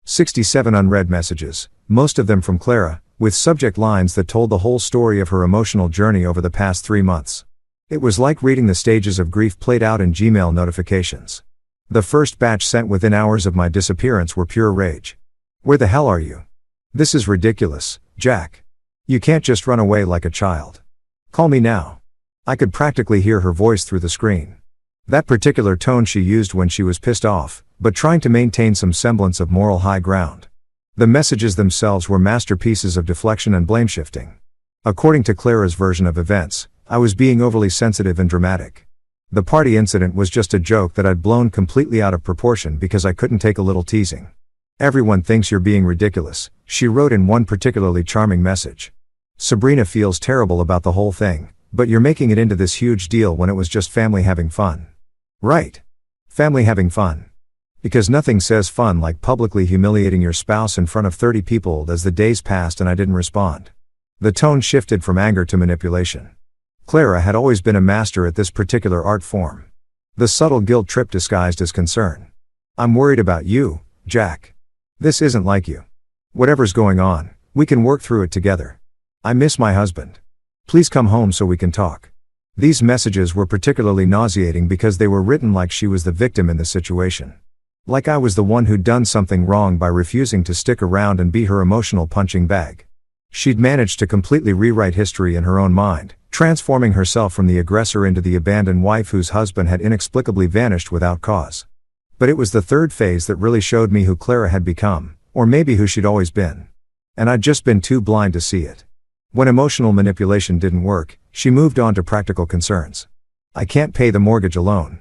67 unread messages, most of them from Clara, with subject lines that told the whole story of her emotional journey over the past 3 months. It was like reading the stages of grief played out in Gmail notifications. The first batch sent within hours of my disappearance were pure rage. Where the hell are you? This is ridiculous, Jack. You can't just run away like a child. Call me now. I could practically hear her voice through the screen. That particular tone she used when she was pissed off, but trying to maintain some semblance of moral high ground. The messages themselves were masterpieces of deflection and blame shifting. According to Clara's version of events, I was being overly sensitive and dramatic. The party incident was just a joke that I'd blown completely out of proportion because I couldn't take a little teasing. Everyone thinks you're being ridiculous, she wrote in one particularly charming message. Sabrina feels terrible about the whole thing, but you're making it into this huge deal when it was just family having fun. Right. Family having fun. Because nothing says fun like publicly humiliating your spouse in front of 30 people. As the days passed and I didn't respond, the tone shifted from anger to manipulation. Clara had always been a master at this particular art form. The subtle guilt trip disguised as concern. I'm worried about you, Jack. This isn't like you. Whatever's going on, we can work through it together. I miss my husband. Please come home so we can talk. These messages were particularly nauseating because they were written like she was the victim in the situation. Like I was the one who'd done something wrong by refusing to stick around and be her emotional punching bag. She'd managed to completely rewrite history in her own mind, transforming herself from the aggressor into the abandoned wife whose husband had inexplicably vanished without cause. But it was the third phase that really showed me who Clara had become, or maybe who she'd always been. And I'd just been too blind to see it. When emotional manipulation didn't work, she moved on to practical concerns. I can't pay the mortgage alone.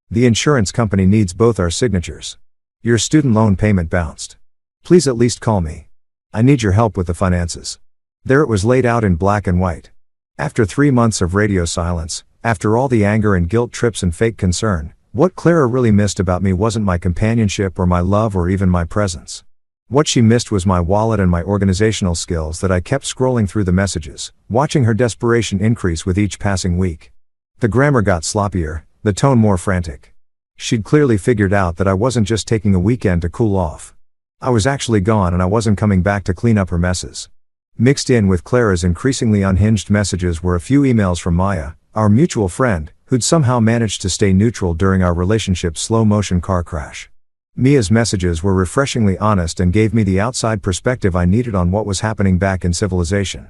The insurance company needs both our signatures. Your student loan payment bounced. Please at least call me. I need your help with the finances. There it was laid out in black and white. After 3 months of radio silence, after all the anger and guilt trips and fake concern, what Clara really missed about me wasn't my companionship or my love or even my presence. What she missed was my wallet and my organizational skills. That I kept scrolling through the messages, watching her desperation increase with each passing week. The grammar got sloppier, the tone more frantic. She'd clearly figured out that I wasn't just taking a weekend to cool off. I was actually gone and I wasn't coming back to clean up her messes. Mixed in with Clara's increasingly unhinged messages were a few emails from Maya, our mutual friend, who'd somehow managed to stay neutral during our relationship's slow-motion car crash. Mia's messages were refreshingly honest and gave me the outside perspective I needed on what was happening back in civilization.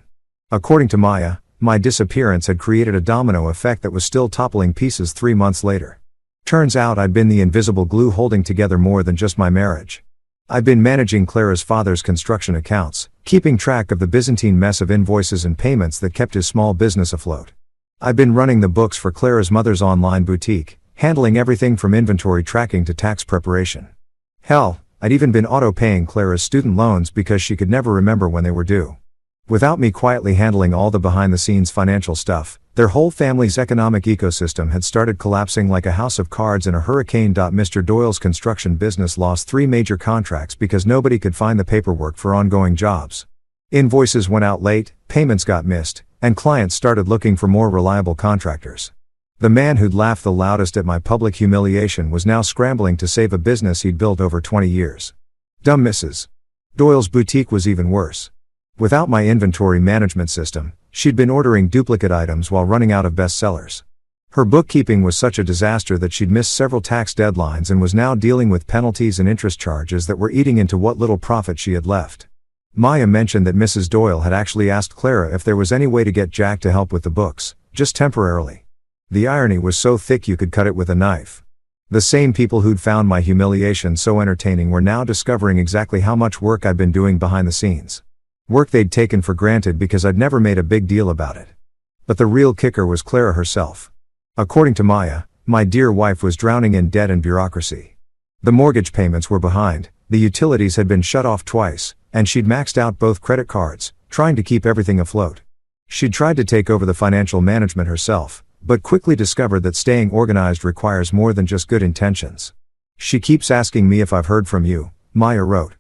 According to Maya, my disappearance had created a domino effect that was still toppling pieces 3 months later. Turns out I'd been the invisible glue holding together more than just my marriage. I'd been managing Clara's father's construction accounts, keeping track of the Byzantine mess of invoices and payments that kept his small business afloat. I'd been running the books for Clara's mother's online boutique, handling everything from inventory tracking to tax preparation. Hell, I'd even been auto-paying Clara's student loans because she could never remember when they were due. Without me quietly handling all the behind-the-scenes financial stuff, their whole family's economic ecosystem had started collapsing like a house of cards in a hurricane. Mr. Doyle's construction business lost 3 major contracts because nobody could find the paperwork for ongoing jobs. Invoices went out late, payments got missed, and clients started looking for more reliable contractors. The man who'd laughed the loudest at my public humiliation was now scrambling to save a business he'd built over 20 years. Dumb Mrs. Doyle's boutique was even worse. Without my inventory management system, she'd been ordering duplicate items while running out of bestsellers. Her bookkeeping was such a disaster that she'd missed several tax deadlines and was now dealing with penalties and interest charges that were eating into what little profit she had left. Maya mentioned that Mrs. Doyle had actually asked Clara if there was any way to get Jack to help with the books, just temporarily. The irony was so thick you could cut it with a knife. The same people who'd found my humiliation so entertaining were now discovering exactly how much work I'd been doing behind the scenes. Work they'd taken for granted because I'd never made a big deal about it. But the real kicker was Clara herself. According to Maya, my dear wife was drowning in debt and bureaucracy. The mortgage payments were behind, the utilities had been shut off twice, and she'd maxed out both credit cards, trying to keep everything afloat. She'd tried to take over the financial management herself, but quickly discovered that staying organized requires more than just good intentions. She keeps asking me if I've heard from you, Maya wrote.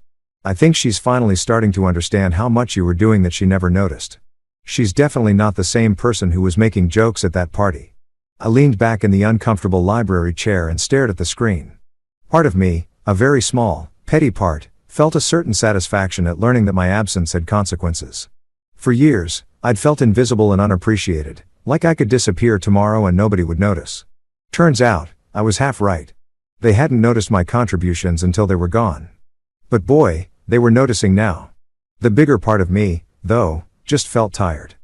I think she's finally starting to understand how much you were doing that she never noticed. She's definitely not the same person who was making jokes at that party. I leaned back in the uncomfortable library chair and stared at the screen. Part of me, a very small, petty part, felt a certain satisfaction at learning that my absence had consequences. For years, I'd felt invisible and unappreciated, like I could disappear tomorrow and nobody would notice. Turns out, I was half right. They hadn't noticed my contributions until they were gone. But boy, they were noticing now. The bigger part of me, though, just felt tired.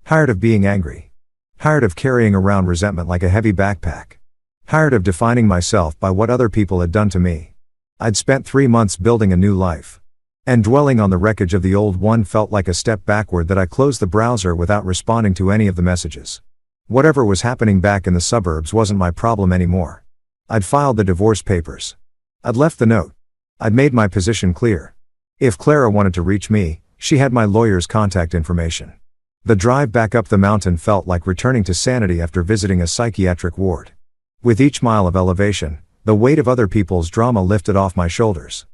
Tired of being angry. Tired of carrying around resentment like a heavy backpack. Tired of defining myself by what other people had done to me. I'd spent 3 months building a new life. And dwelling on the wreckage of the old one felt like a step backward that I closed the browser without responding to any of the messages. Whatever was happening back in the suburbs wasn't my problem anymore. I'd filed the divorce papers. I'd left the note. I'd made my position clear. If Clara wanted to reach me, she had my lawyer's contact information. The drive back up the mountain felt like returning to sanity after visiting a psychiatric ward. With each mile of elevation, the weight of other people's drama lifted off my shoulders.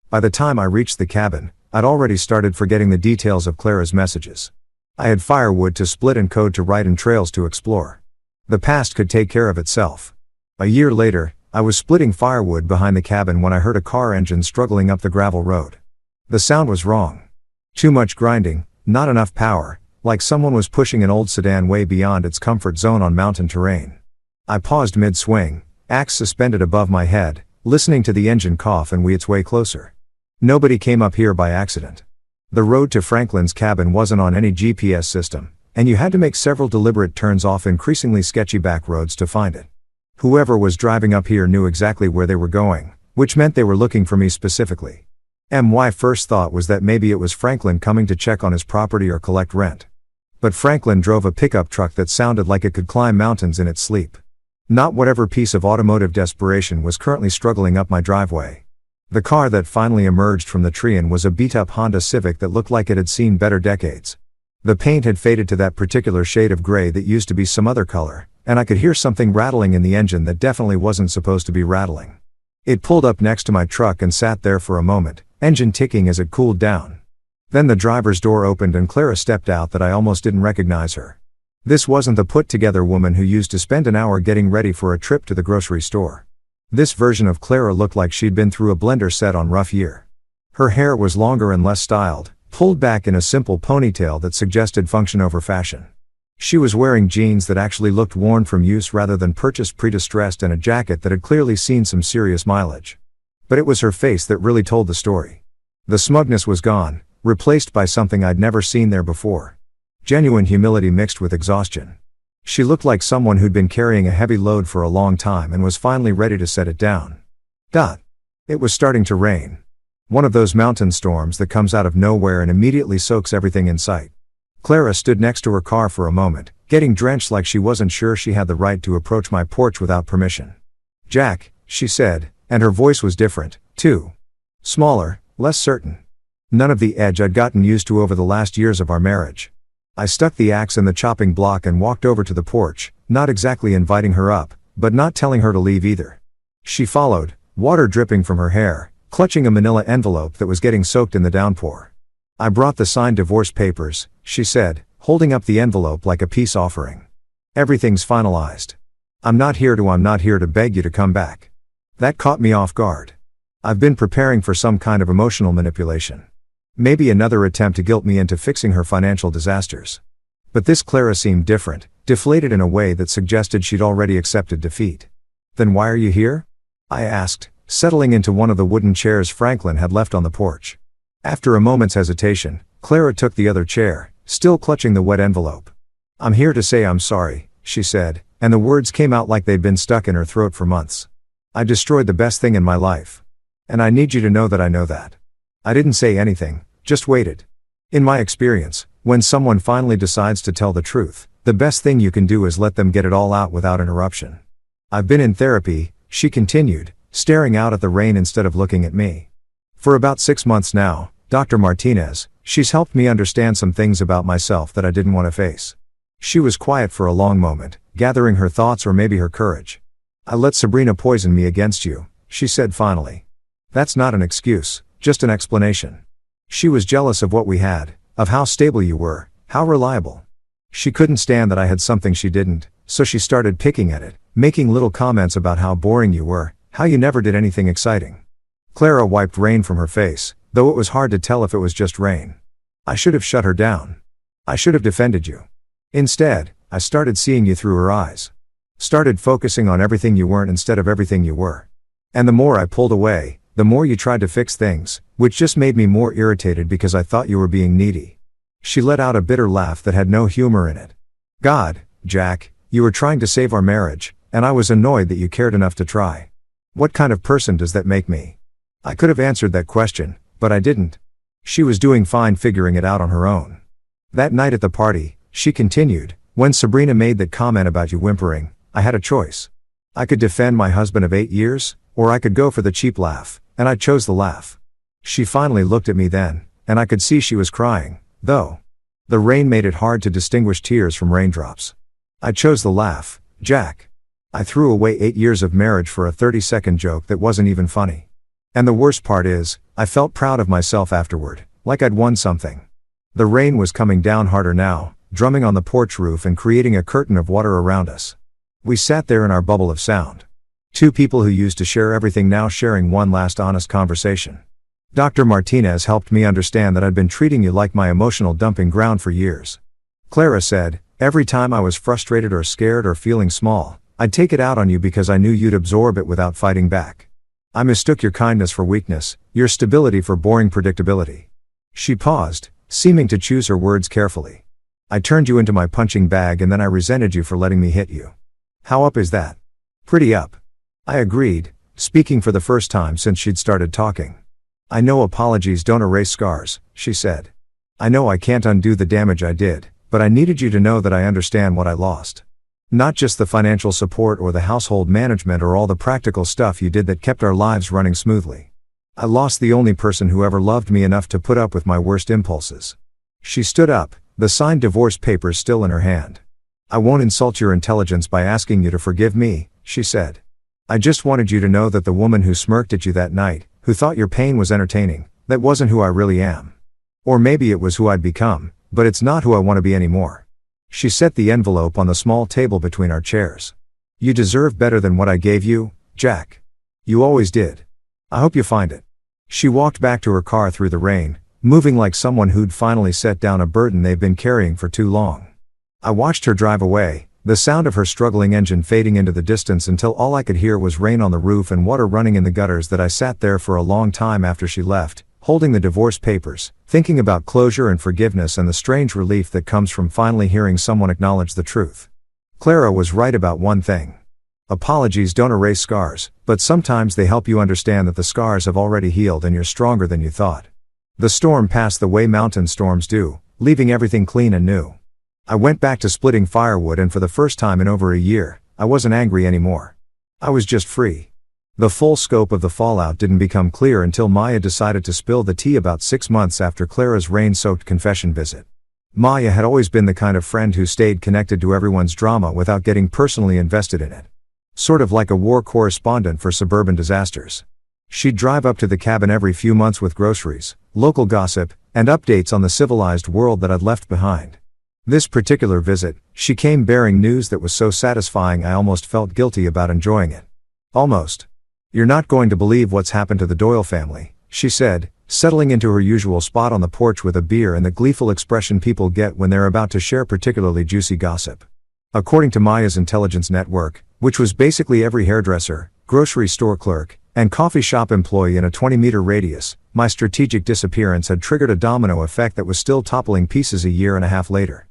By the time I reached the cabin, I'd already started forgetting the details of Clara's messages. I had firewood to split and code to write and trails to explore. The past could take care of itself. A year later, I was splitting firewood behind the cabin when I heard a car engine struggling up the gravel road. The sound was wrong. Too much grinding, not enough power, like someone was pushing an old sedan way beyond its comfort zone on mountain terrain. I paused mid-swing, axe suspended above my head, listening to the engine cough and whee its way closer. Nobody came up here by accident. The road to Franklin's cabin wasn't on any GPS system, and you had to make several deliberate turns off increasingly sketchy back roads to find it. Whoever was driving up here knew exactly where they were going, which meant they were looking for me specifically. My first thought was that maybe it was Franklin coming to check on his property or collect rent. But Franklin drove a pickup truck that sounded like it could climb mountains in its sleep. Not whatever piece of automotive desperation was currently struggling up my driveway. The car that finally emerged from the tree-in was a beat-up Honda Civic that looked like it had seen better decades. The paint had faded to that particular shade of gray that used to be some other color, and I could hear something rattling in the engine that definitely wasn't supposed to be rattling. It pulled up next to my truck and sat there for a moment, engine ticking as it cooled down. Then the driver's door opened and Clara stepped out that I almost didn't recognize her. This wasn't the put-together woman who used to spend an hour getting ready for a trip to the grocery store. This version of Clara looked like she'd been through a blender set on rough year. Her hair was longer and less styled, pulled back in a simple ponytail that suggested function over fashion. She was wearing jeans that actually looked worn from use rather than purchased pre-distressed and a jacket that had clearly seen some serious mileage. But it was her face that really told the story. The smugness was gone, replaced by something I'd never seen there before. Genuine humility mixed with exhaustion. She looked like someone who'd been carrying a heavy load for a long time and was finally ready to set it down. It was starting to rain. One of those mountain storms that comes out of nowhere and immediately soaks everything in sight. Clara stood next to her car for a moment, getting drenched like she wasn't sure she had the right to approach my porch without permission. "Jack," she said, and her voice was different, too. Smaller, less certain. None of the edge I'd gotten used to over the last years of our marriage. I stuck the axe in the chopping block and walked over to the porch, not exactly inviting her up, but not telling her to leave either. She followed, water dripping from her hair, clutching a manila envelope that was getting soaked in the downpour. "I brought the signed divorce papers," she said, holding up the envelope like a peace offering. "Everything's finalized. I'm not here to beg you to come back." That caught me off guard. I've been preparing for some kind of emotional manipulation. Maybe another attempt to guilt me into fixing her financial disasters. But this Clara seemed different, deflated in a way that suggested she'd already accepted defeat. "Then why are you here?" I asked, settling into one of the wooden chairs Franklin had left on the porch. After a moment's hesitation, Clara took the other chair, still clutching the wet envelope. "I'm here to say I'm sorry," she said, and the words came out like they'd been stuck in her throat for months. "I destroyed the best thing in my life. And I need you to know that I know that." I didn't say anything, just waited. In my experience, when someone finally decides to tell the truth, the best thing you can do is let them get it all out without interruption. I've been in therapy, she continued, staring out at the rain instead of looking at me. For about 6 months now, Dr. Martinez, she's helped me understand some things about myself that I didn't want to face. She was quiet for a long moment, gathering her thoughts or maybe her courage. I let Sabrina poison me against you, she said finally. That's not an excuse, just an explanation. She was jealous of what we had, of how stable you were, how reliable. She couldn't stand that I had something she didn't, so she started picking at it, making little comments about how boring you were, how you never did anything exciting. Clara wiped rain from her face, though it was hard to tell if it was just rain. I should have shut her down. I should have defended you. Instead, I started seeing you through her eyes. Started focusing on everything you weren't instead of everything you were. And the more I pulled away, the more you tried to fix things, which just made me more irritated because I thought you were being needy. She let out a bitter laugh that had no humor in it. God, Jack, you were trying to save our marriage, and I was annoyed that you cared enough to try. What kind of person does that make me? I could have answered that question, but I didn't. She was doing fine figuring it out on her own. That night at the party, she continued, when Sabrina made that comment about you whimpering, I had a choice. I could defend my husband of 8 years, or I could go for the cheap laugh, and I chose the laugh. She finally looked at me then, and I could see she was crying, though. The rain made it hard to distinguish tears from raindrops. I chose the laugh, Jack. I threw away 8 years of marriage for a 30-second joke that wasn't even funny. And the worst part is, I felt proud of myself afterward, like I'd won something. The rain was coming down harder now, drumming on the porch roof and creating a curtain of water around us. We sat there in our bubble of sound. Two people who used to share everything now sharing one last honest conversation. Dr. Martinez helped me understand that I'd been treating you like my emotional dumping ground for years. Clara said, every time I was frustrated or scared or feeling small, I'd take it out on you because I knew you'd absorb it without fighting back. I mistook your kindness for weakness, your stability for boring predictability. She paused, seeming to choose her words carefully. I turned you into my punching bag and then I resented you for letting me hit you. How up is that? Pretty up. I agreed, speaking for the first time since she'd started talking. I know apologies don't erase scars, she said. I know I can't undo the damage I did, but I needed you to know that I understand what I lost. Not just the financial support or the household management or all the practical stuff you did that kept our lives running smoothly. I lost the only person who ever loved me enough to put up with my worst impulses. She stood up, the signed divorce papers still in her hand. I won't insult your intelligence by asking you to forgive me, she said. I just wanted you to know that the woman who smirked at you that night, who thought your pain was entertaining, that wasn't who I really am. Or maybe it was who I'd become, but it's not who I want to be anymore. She set the envelope on the small table between our chairs. You deserve better than what I gave you, Jack. You always did. I hope you find it. She walked back to her car through the rain, moving like someone who'd finally set down a burden they've been carrying for too long. I watched her drive away, the sound of her struggling engine fading into the distance until all I could hear was rain on the roof and water running in the gutters. That I sat there for a long time after she left, holding the divorce papers, thinking about closure and forgiveness and the strange relief that comes from finally hearing someone acknowledge the truth. Clara was right about one thing. Apologies don't erase scars, but sometimes they help you understand that the scars have already healed and you're stronger than you thought. The storm passed the way mountain storms do, leaving everything clean and new. I went back to splitting firewood, and for the first time in over a year, I wasn't angry anymore. I was just free. The full scope of the fallout didn't become clear until Maya decided to spill the tea about 6 months after Clara's rain-soaked confession visit. Maya had always been the kind of friend who stayed connected to everyone's drama without getting personally invested in it. Sort of like a war correspondent for suburban disasters. She'd drive up to the cabin every few months with groceries, local gossip, and updates on the civilized world that I'd left behind. This particular visit, she came bearing news that was so satisfying I almost felt guilty about enjoying it. Almost. You're not going to believe what's happened to the Doyle family, she said, settling into her usual spot on the porch with a beer and the gleeful expression people get when they're about to share particularly juicy gossip. According to Maya's intelligence network, which was basically every hairdresser, grocery store clerk, and coffee shop employee in a 20-meter radius, my strategic disappearance had triggered a domino effect that was still toppling pieces a year and a half later.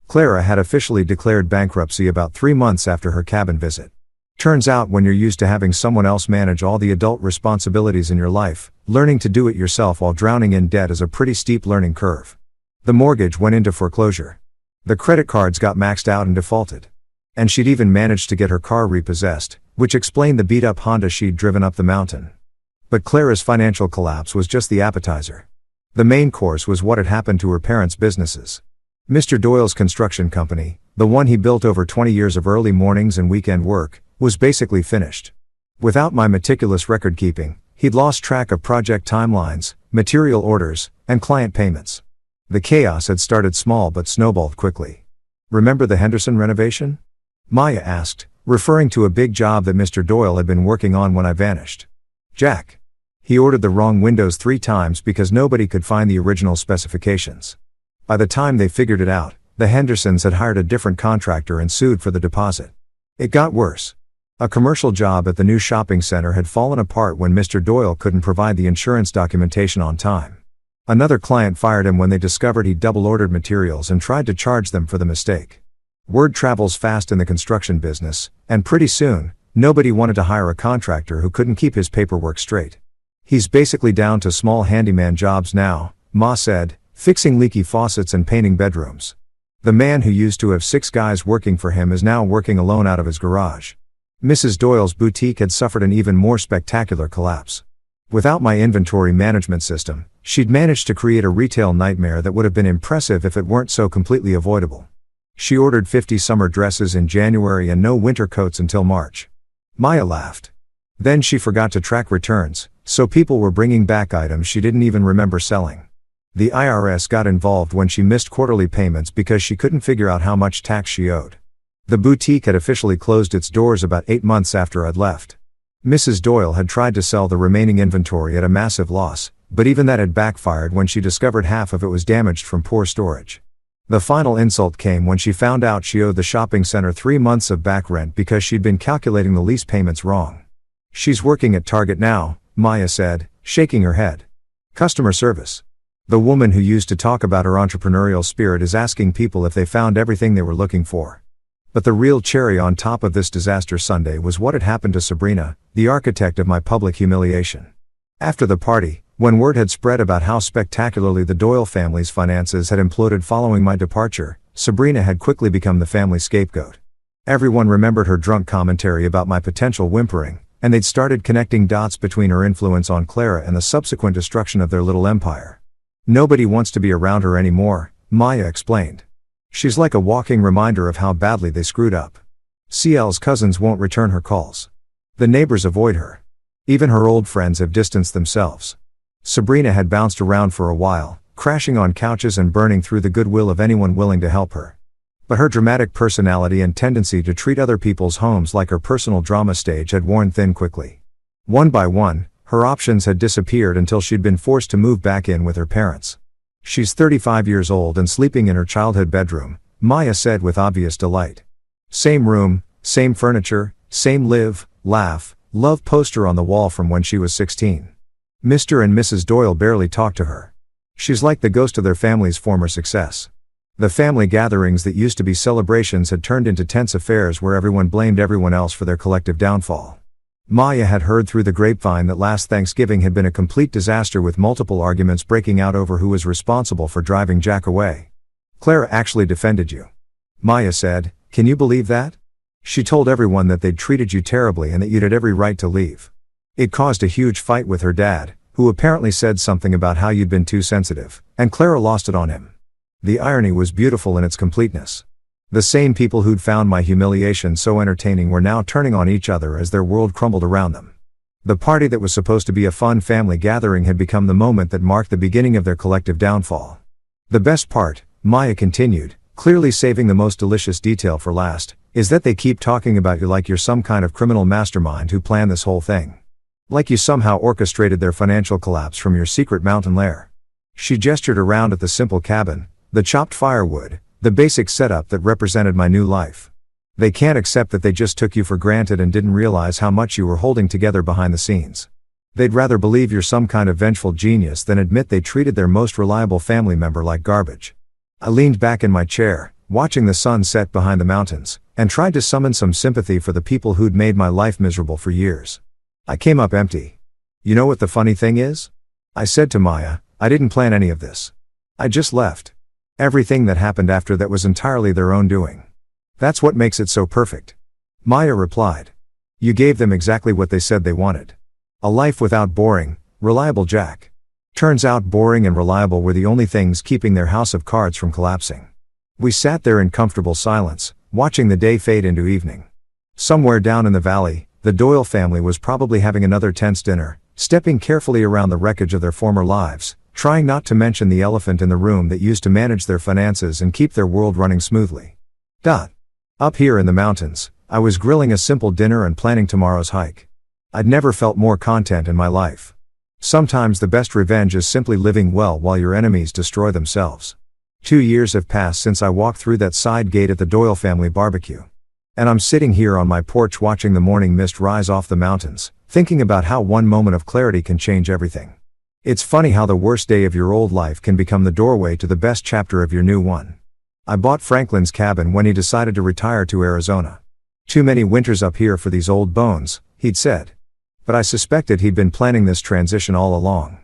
Clara had officially declared bankruptcy about 3 months after her cabin visit. Turns out when you're used to having someone else manage all the adult responsibilities in your life, learning to do it yourself while drowning in debt is a pretty steep learning curve. The mortgage went into foreclosure. The credit cards got maxed out and defaulted. And she'd even managed to get her car repossessed, which explained the beat-up Honda she'd driven up the mountain. But Clara's financial collapse was just the appetizer. The main course was what had happened to her parents' businesses. Mr. Doyle's construction company, the one he built over 20 years of early mornings and weekend work, was basically finished. Without my meticulous record-keeping, he'd lost track of project timelines, material orders, and client payments. The chaos had started small but snowballed quickly. "Remember the Henderson renovation?" Maya asked, referring to a big job that Mr. Doyle had been working on when I vanished. "Jack. He ordered the wrong windows 3 times because nobody could find the original specifications. By the time they figured it out, the Hendersons had hired a different contractor and sued for the deposit. It got worse. A commercial job at the new shopping center had fallen apart when Mr. Doyle couldn't provide the insurance documentation on time. Another client fired him when they discovered he'd double-ordered materials and tried to charge them for the mistake. Word travels fast in the construction business, and pretty soon, nobody wanted to hire a contractor who couldn't keep his paperwork straight. He's basically down to small handyman jobs now, Ma said, fixing leaky faucets and painting bedrooms. The man who used to have 6 guys working for him is now working alone out of his garage. Mrs. Doyle's boutique had suffered an even more spectacular collapse. Without my inventory management system, she'd managed to create a retail nightmare that would have been impressive if it weren't so completely avoidable. She ordered 50 summer dresses in January and no winter coats until March. Maya laughed. Then she forgot to track returns, so people were bringing back items she didn't even remember selling. The IRS got involved when she missed quarterly payments because she couldn't figure out how much tax she owed. The boutique had officially closed its doors about 8 months after I'd left. Mrs. Doyle had tried to sell the remaining inventory at a massive loss, but even that had backfired when she discovered half of it was damaged from poor storage. The final insult came when she found out she owed the shopping center 3 months of back rent because she'd been calculating the lease payments wrong. "She's working at Target now," Maya said, shaking her head. "Customer service. The woman who used to talk about her entrepreneurial spirit is asking people if they found everything they were looking for." But the real cherry on top of this disaster Sunday was what had happened to Sabrina, the architect of my public humiliation. After the party, when word had spread about how spectacularly the Doyle family's finances had imploded following my departure, Sabrina had quickly become the family scapegoat. Everyone remembered her drunk commentary about my potential whimpering, and they'd started connecting dots between her influence on Clara and the subsequent destruction of their little empire. "Nobody wants to be around her anymore," Maya explained. "She's like a walking reminder of how badly they screwed up. CL's cousins won't return her calls. The neighbors avoid her. Even her old friends have distanced themselves." Sabrina had bounced around for a while, crashing on couches and burning through the goodwill of anyone willing to help her. But her dramatic personality and tendency to treat other people's homes like her personal drama stage had worn thin quickly. One by one, her options had disappeared until she'd been forced to move back in with her parents. "She's 35 years old and sleeping in her childhood bedroom," Maya said with obvious delight. "Same room, same furniture, same live, laugh, love poster on the wall from when she was 16. Mr. and Mrs. Doyle barely talk to her. She's like the ghost of their family's former success." The family gatherings that used to be celebrations had turned into tense affairs where everyone blamed everyone else for their collective downfall. Maya had heard through the grapevine that last Thanksgiving had been a complete disaster with multiple arguments breaking out over who was responsible for driving Jack away. "Clara actually defended you," Maya said. "Can you believe that? She told everyone that they'd treated you terribly and that you'd had every right to leave. It caused a huge fight with her dad, who apparently said something about how you'd been too sensitive, and Clara lost it on him." The irony was beautiful in its completeness. The same people who'd found my humiliation so entertaining were now turning on each other as their world crumbled around them. The party that was supposed to be a fun family gathering had become the moment that marked the beginning of their collective downfall. "The best part," Maya continued, clearly saving the most delicious detail for last, "is that they keep talking about you like you're some kind of criminal mastermind who planned this whole thing. Like you somehow orchestrated their financial collapse from your secret mountain lair." She gestured around at the simple cabin, the chopped firewood, the basic setup that represented my new life. "They can't accept that they just took you for granted and didn't realize how much you were holding together behind the scenes. They'd rather believe you're some kind of vengeful genius than admit they treated their most reliable family member like garbage." I leaned back in my chair, watching the sun set behind the mountains, and tried to summon some sympathy for the people who'd made my life miserable for years. I came up empty. "You know what the funny thing is?" I said to Maya, "I didn't plan any of this. I just left. Everything that happened after that was entirely their own doing. That's what makes it so perfect. Maya replied. You gave them exactly what they said they wanted. A life without boring, reliable Jack. Turns out boring and reliable were the only things keeping their house of cards from collapsing. We sat there in comfortable silence, watching the day fade into evening. Somewhere down in the valley, the Doyle family was probably having another tense dinner, stepping carefully around the wreckage of their former lives, trying not to mention the elephant in the room that used to manage their finances and keep their world running smoothly. Up here in the mountains, I was grilling a simple dinner and planning tomorrow's hike. I'd never felt more content in my life. Sometimes the best revenge is simply living well while your enemies destroy themselves. 2 years have passed since I walked through that side gate at the Doyle family barbecue. And I'm sitting here on my porch watching the morning mist rise off the mountains, thinking about how one moment of clarity can change everything. It's funny how the worst day of your old life can become the doorway to the best chapter of your new one. I bought Franklin's cabin when he decided to retire to Arizona. Too many winters up here for these old bones, he'd said. But I suspected he'd been planning this transition all along.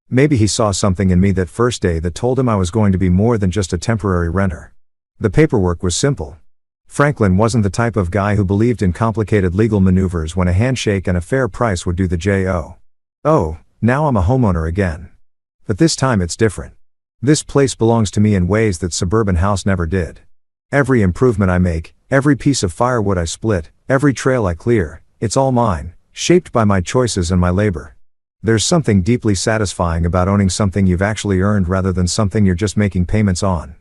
Maybe he saw something in me that first day that told him I was going to be more than just a temporary renter. The paperwork was simple. Franklin wasn't the type of guy who believed in complicated legal maneuvers when a handshake and a fair price would do the job. Oh, now I'm a homeowner again. But this time it's different. This place belongs to me in ways that suburban house never did. Every improvement I make, every piece of firewood I split, every trail I clear, it's all mine, shaped by my choices and my labor. There's something deeply satisfying about owning something you've actually earned rather than something you're just making payments on.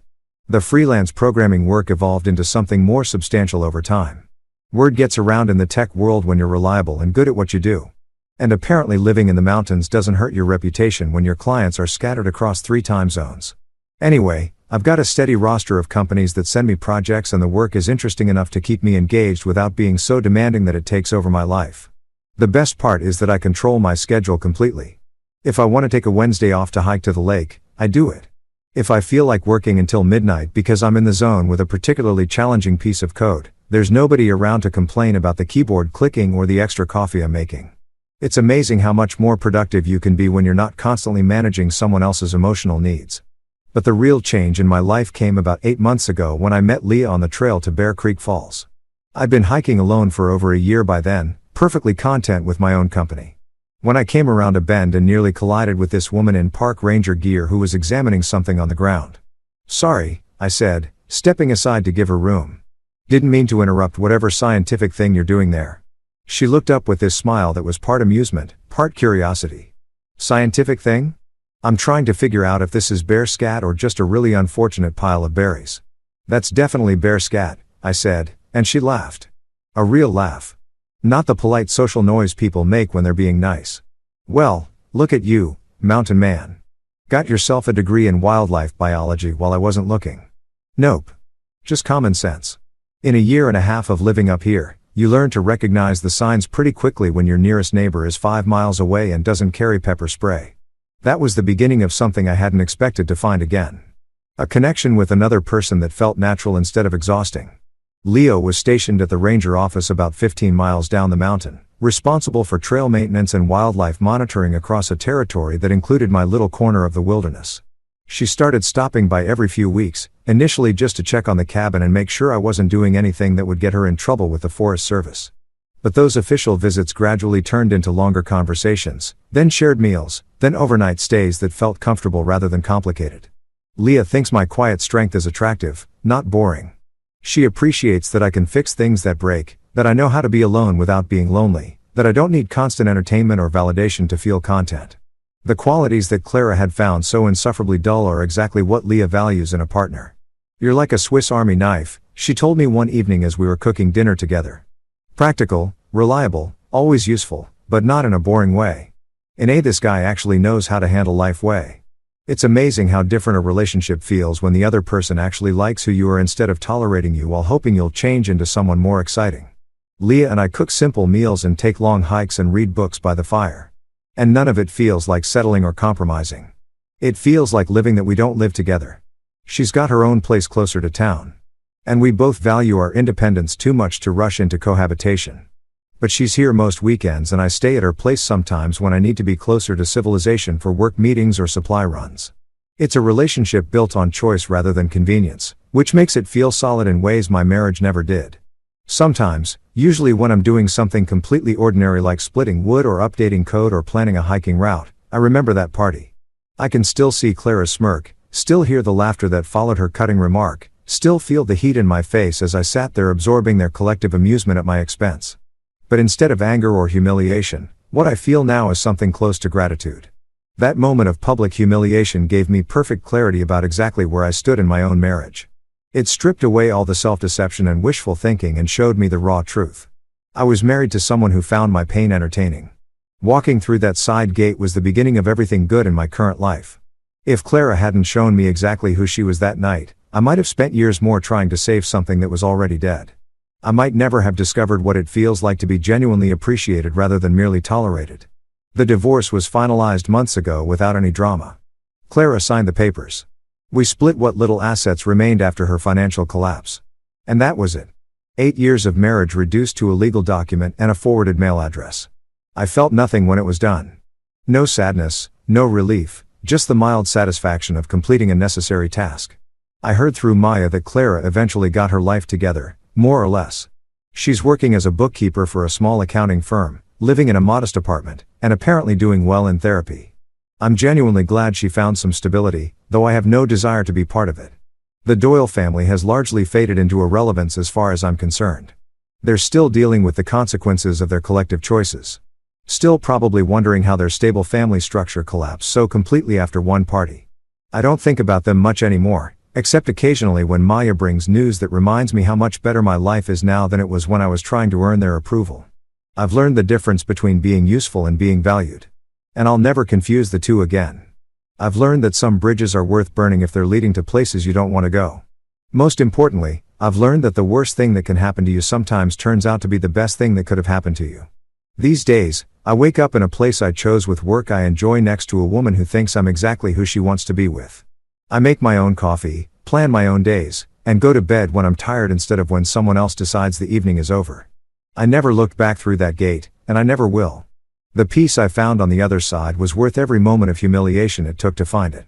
The freelance programming work evolved into something more substantial over time. Word gets around in the tech world when you're reliable and good at what you do. And apparently living in the mountains doesn't hurt your reputation when your clients are scattered across 3 time zones. Anyway, I've got a steady roster of companies that send me projects and the work is interesting enough to keep me engaged without being so demanding that it takes over my life. The best part is that I control my schedule completely. If I want to take a Wednesday off to hike to the lake, I do it. If I feel like working until midnight because I'm in the zone with a particularly challenging piece of code, there's nobody around to complain about the keyboard clicking or the extra coffee I'm making. It's amazing how much more productive you can be when you're not constantly managing someone else's emotional needs. But the real change in my life came about 8 months ago when I met Leah on the trail to Bear Creek Falls. I'd been hiking alone for over a year by then, perfectly content with my own company. When I came around a bend and nearly collided with this woman in park ranger gear who was examining something on the ground. Sorry, I said, stepping aside to give her room. Didn't mean to interrupt whatever scientific thing you're doing there. She looked up with this smile that was part amusement, part curiosity. Scientific thing? I'm trying to figure out if this is bear scat or just a really unfortunate pile of berries. That's definitely bear scat, I said, and she laughed. A real laugh. Not the polite social noise people make when they're being nice. Well, look at you, mountain man. Got yourself a degree in wildlife biology while I wasn't looking. Nope. Just common sense. In a year and a half of living up here, you learn to recognize the signs pretty quickly when your nearest neighbor is 5 miles away and doesn't carry pepper spray. That was the beginning of something I hadn't expected to find again. A connection with another person that felt natural instead of exhausting. Leo was stationed at the ranger office about 15 miles down the mountain, responsible for trail maintenance and wildlife monitoring across a territory that included my little corner of the wilderness. She started stopping by every few weeks, initially just to check on the cabin and make sure I wasn't doing anything that would get her in trouble with the Forest Service. But those official visits gradually turned into longer conversations, then shared meals, then overnight stays that felt comfortable rather than complicated. Leah thinks my quiet strength is attractive, not boring. She appreciates that I can fix things that break, that I know how to be alone without being lonely, that I don't need constant entertainment or validation to feel content. The qualities that Clara had found so insufferably dull are exactly what Leah values in a partner. You're like a Swiss Army knife, she told me one evening as we were cooking dinner together. Practical, reliable, always useful, but not in a boring way. This guy actually knows how to handle life way. It's amazing how different a relationship feels when the other person actually likes who you are instead of tolerating you while hoping you'll change into someone more exciting. Leah and I cook simple meals and take long hikes and read books by the fire. And none of it feels like settling or compromising. It feels like living that we don't live together. She's got her own place closer to town. And we both value our independence too much to rush into cohabitation. But she's here most weekends and I stay at her place sometimes when I need to be closer to civilization for work meetings or supply runs. It's a relationship built on choice rather than convenience, which makes it feel solid in ways my marriage never did. Sometimes, usually when I'm doing something completely ordinary like splitting wood or updating code or planning a hiking route, I remember that party. I can still see Clara's smirk, still hear the laughter that followed her cutting remark, still feel the heat in my face as I sat there absorbing their collective amusement at my expense. But instead of anger or humiliation, what I feel now is something close to gratitude. That moment of public humiliation gave me perfect clarity about exactly where I stood in my own marriage. It stripped away all the self-deception and wishful thinking and showed me the raw truth. I was married to someone who found my pain entertaining. Walking through that side gate was the beginning of everything good in my current life. If Clara hadn't shown me exactly who she was that night, I might have spent years more trying to save something that was already dead. I might never have discovered what it feels like to be genuinely appreciated rather than merely tolerated. The divorce was finalized months ago without any drama. Clara signed the papers. We split what little assets remained after her financial collapse. And that was it. 8 years of marriage reduced to a legal document and a forwarded mail address. I felt nothing when it was done. No sadness, no relief, just the mild satisfaction of completing a necessary task. I heard through Maya that Clara eventually got her life together, more or less. She's working as a bookkeeper for a small accounting firm, living in a modest apartment, and apparently doing well in therapy. I'm genuinely glad she found some stability, though I have no desire to be part of it. The Doyle family has largely faded into irrelevance as far as I'm concerned. They're still dealing with the consequences of their collective choices. Still probably wondering how their stable family structure collapsed so completely after one party. I don't think about them much anymore, except occasionally when Maya brings news that reminds me how much better my life is now than it was when I was trying to earn their approval. I've learned the difference between being useful and being valued. And I'll never confuse the two again. I've learned that some bridges are worth burning if they're leading to places you don't want to go. Most importantly, I've learned that the worst thing that can happen to you sometimes turns out to be the best thing that could have happened to you. These days, I wake up in a place I chose with work I enjoy next to a woman who thinks I'm exactly who she wants to be with. I make my own coffee, plan my own days, and go to bed when I'm tired instead of when someone else decides the evening is over. I never looked back through that gate, and I never will. The peace I found on the other side was worth every moment of humiliation it took to find it.